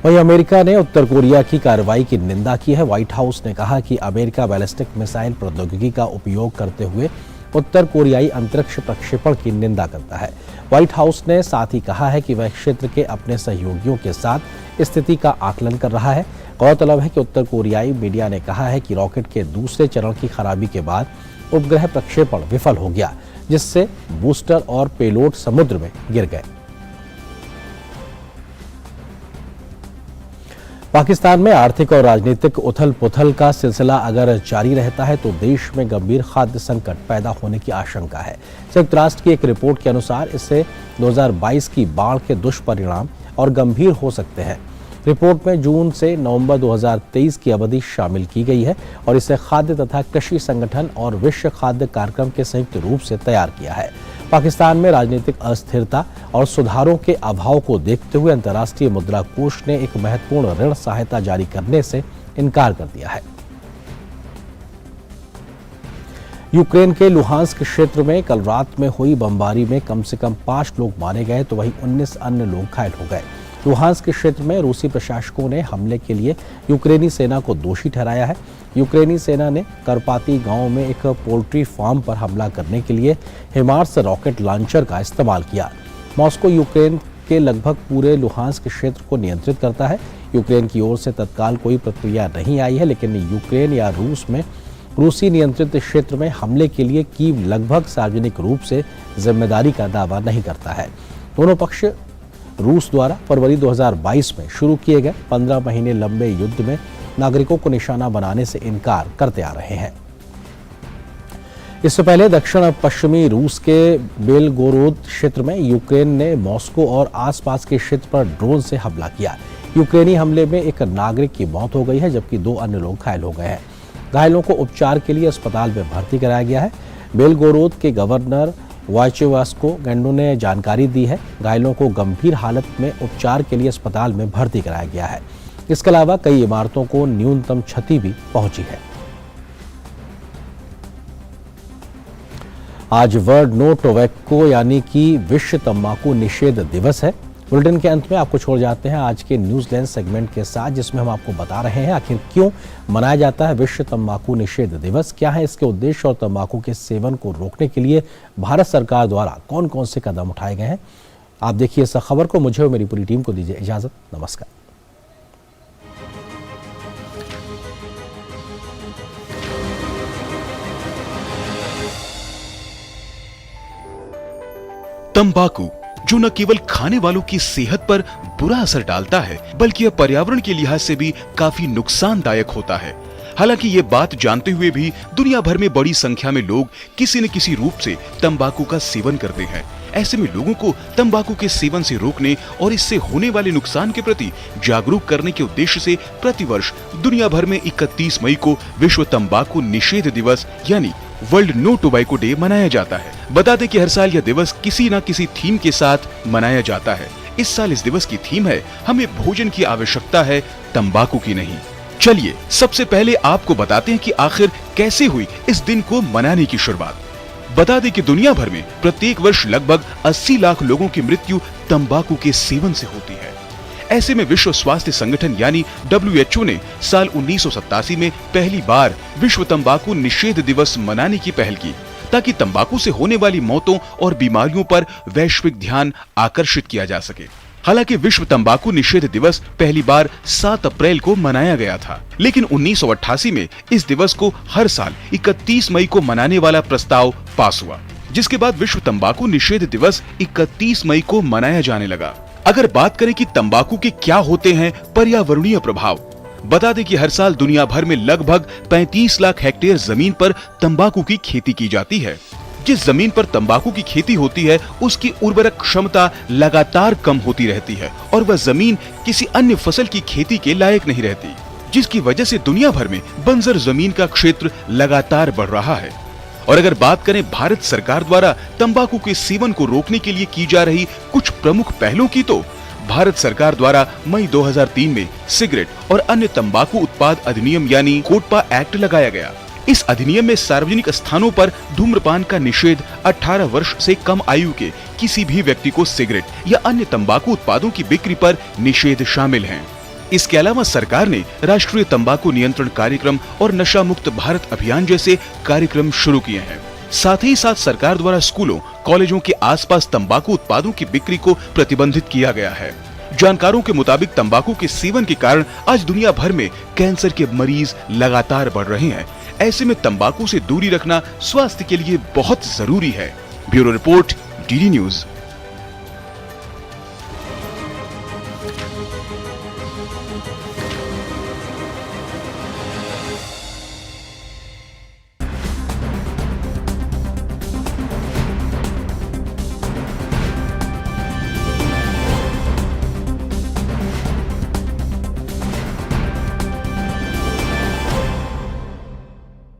वहीं अमेरिका ने उत्तर कोरिया की कार्रवाई की निंदा की है। व्हाइट हाउस ने कहा कि अमेरिका बैलिस्टिक मिसाइल प्रौद्योगिकी का उपयोग करते हुए उत्तर कोरियाई अंतरिक्ष प्रक्षेपण की निंदा करता है। व्हाइट हाउस ने साथ ही कहा है कि वह क्षेत्र के अपने सहयोगियों के साथ स्थिति का आकलन कर रहा है। गौरतलब है कि उत्तर कोरियाई मीडिया ने कहा है कि रॉकेट के दूसरे चरण की खराबी के बाद उपग्रह प्रक्षेपण विफल हो गया, जिससे बूस्टर और पेलोड समुद्र में गिर गए। पाकिस्तान में आर्थिक और राजनीतिक उथल पुथल का सिलसिला अगर जारी रहता है तो देश में गंभीर खाद्य संकट पैदा होने की आशंका है। संयुक्त राष्ट्र की एक रिपोर्ट के अनुसार इससे 2022 की बाढ़ के दुष्परिणाम और गंभीर हो सकते हैं। रिपोर्ट में जून से नवंबर 2023 की अवधि शामिल की गई है और इसे खाद्य तथा कृषि संगठन और विश्व खाद्य कार्यक्रम के संयुक्त रूप से तैयार किया है। पाकिस्तान में राजनीतिक अस्थिरता और सुधारों के अभाव को देखते हुए अंतर्राष्ट्रीय मुद्रा कोष ने एक महत्वपूर्ण ऋण सहायता जारी करने से इनकार कर दिया है। यूक्रेन के लुहांस्क क्षेत्र में कल रात में हुई बमबारी में कम से कम 5 लोग मारे गए तो वहीं 19 अन्य लोग घायल हो गए। लुहांस्क क्षेत्र में रूसी प्रशासकों ने हमले के लिए यूक्रेनी सेना को दोषी ठहराया है। यूक्रेनी सेना ने करपाती गांव में एक पोल्ट्री फार्म पर हमला करने के लिए हिमार्स रॉकेट लॉन्चर का इस्तेमाल किया। मॉस्को यूक्रेन के लगभग पूरे लुहांस्क क्षेत्र को नियंत्रित करता है। यूक्रेन की ओर से तत्काल कोई प्रतिक्रिया नहीं आई है, लेकिन यूक्रेन या रूस में रूसी नियंत्रित क्षेत्र में हमले के लिए कीव लगभग सार्वजनिक रूप से जिम्मेदारी का दावा नहीं करता है। दोनों पक्ष रूस द्वारा फरवरी 2022 में शुरू किए गए 15 महीने लंबे युद्ध में नागरिकों को निशाना बनाने से इनकार करते आ रहे हैं। इससे पहले दक्षिण पश्चिमी रूस के बेलगोरोद क्षेत्र में यूक्रेन ने मॉस्को और आसपास के क्षेत्र पर ड्रोन से हमला किया। यूक्रेनी हमले में एक नागरिक की मौत हो गई है, जबकि 2 अन्य लोग घायल हो गए हैं। घायलों को उपचार के लिए अस्पताल में भर्ती कराया गया है। बेलगोरोद के गवर्नर वाइचेवास्को गेंडो ने जानकारी दी है। घायलों को गंभीर हालत में उपचार के लिए अस्पताल में भर्ती कराया गया है। इसके अलावा कई इमारतों को न्यूनतम क्षति भी पहुंची है। आज वर्ल्ड नो टोबैको यानी कि विश्व तंबाकू निषेध दिवस है। बुलेटिन के अंत में आपको छोड़ जाते हैं आज के न्यूज लेंस सेगमेंट के साथ, जिसमें हम आपको बता रहे हैं आखिर क्यों मनाया जाता है विश्व तंबाकू निषेध दिवस, क्या है इसके उद्देश्य और तंबाकू के सेवन को रोकने के लिए भारत सरकार द्वारा कौन कौन से कदम उठाए गए हैं। आप देखिए इस खबर को। मुझे और मेरी पूरी टीम को दीजिए इजाजत। नमस्कार। तंबाकू जो न केवल खाने वालों की सेहत पर बुरा असर डालता है, बल्कि यह पर्यावरण के लिहाज से भी काफी नुकसानदायक होता है। हालांकि ये बात जानते हुए भी दुनिया भर में बड़ी संख्या में लोग किसी न किसी रूप से तंबाकू का सेवन करते हैं। ऐसे में लोगों को तंबाकू के सेवन से रोकने और इससे होने वाले नुकसान के प्रति जागरूक करने के उद्देश्य से प्रतिवर्ष दुनिया भर में 31 मई को विश्व तंबाकू निषेध दिवस यानी वर्ल्ड नो टोबैको डे मनाया जाता है। बता दें कि हर साल यह दिवस किसी न किसी थीम के साथ मनाया जाता है। इस साल इस दिवस की थीम है हमें भोजन की आवश्यकता है, तंबाकू की नहीं। चलिए सबसे पहले आपको बताते हैं कि आखिर कैसे हुई इस दिन को मनाने की शुरुआत। बता दें कि दुनिया भर में प्रत्येक वर्ष लगभग 80 लाख लोगों की मृत्यु तंबाकू के सेवन से होती है। ऐसे में विश्व स्वास्थ्य संगठन यानी WHO ने साल 1987 में पहली बार विश्व तंबाकू निषेध दिवस मनाने की पहल की, ताकि तंबाकू से होने वाली मौतों और बीमारियों पर वैश्विक ध्यान आकर्षित किया जा सके। हालांकि विश्व तंबाकू निषेध दिवस पहली बार 7 अप्रैल को मनाया गया था, लेकिन 1988 में इस दिवस को हर साल 31 मई को मनाने वाला प्रस्ताव पास हुआ, जिसके बाद विश्व तंबाकू निषेध दिवस 31 मई को मनाया जाने लगा। अगर बात करें कि तंबाकू के क्या होते हैं पर्यावरणीय प्रभाव, बता दें कि हर साल दुनिया भर में लगभग 35 लाख हेक्टेयर जमीन पर तंबाकू की खेती की जाती है। जिस जमीन पर तंबाकू की खेती होती है उसकी उर्वरक क्षमता लगातार कम होती रहती है और वह जमीन किसी अन्य फसल की खेती के लायक नहीं रहती, जिसकी वजह से दुनिया भर में बंजर जमीन का क्षेत्र लगातार बढ़ रहा है। और अगर बात करें भारत सरकार द्वारा तंबाकू के सेवन को रोकने के लिए की जा रही कुछ प्रमुख पहलों की, तो भारत सरकार द्वारा मई 2003 में सिगरेट और अन्य तंबाकू उत्पाद अधिनियम यानी कोटपा एक्ट लगाया गया। इस अधिनियम में सार्वजनिक स्थानों पर धूम्रपान का निषेध, 18 वर्ष से कम आयु के किसी भी व्यक्ति को सिगरेट या अन्य तंबाकू उत्पादों की बिक्री पर निषेध शामिल हैं। इसके अलावा सरकार ने राष्ट्रीय तंबाकू नियंत्रण कार्यक्रम और नशा मुक्त भारत अभियान जैसे कार्यक्रम शुरू किए हैं। साथ ही साथ सरकार द्वारा स्कूलों, कॉलेजों के आसपास तंबाकू उत्पादों की बिक्री को प्रतिबंधित किया गया है। जानकारों के मुताबिक तंबाकू के सेवन के कारण आज दुनिया भर में कैंसर के मरीज लगातार बढ़ रहे हैं। ऐसे में तंबाकू से दूरी रखना स्वास्थ्य के लिए बहुत जरूरी है। Bureau report, DD news.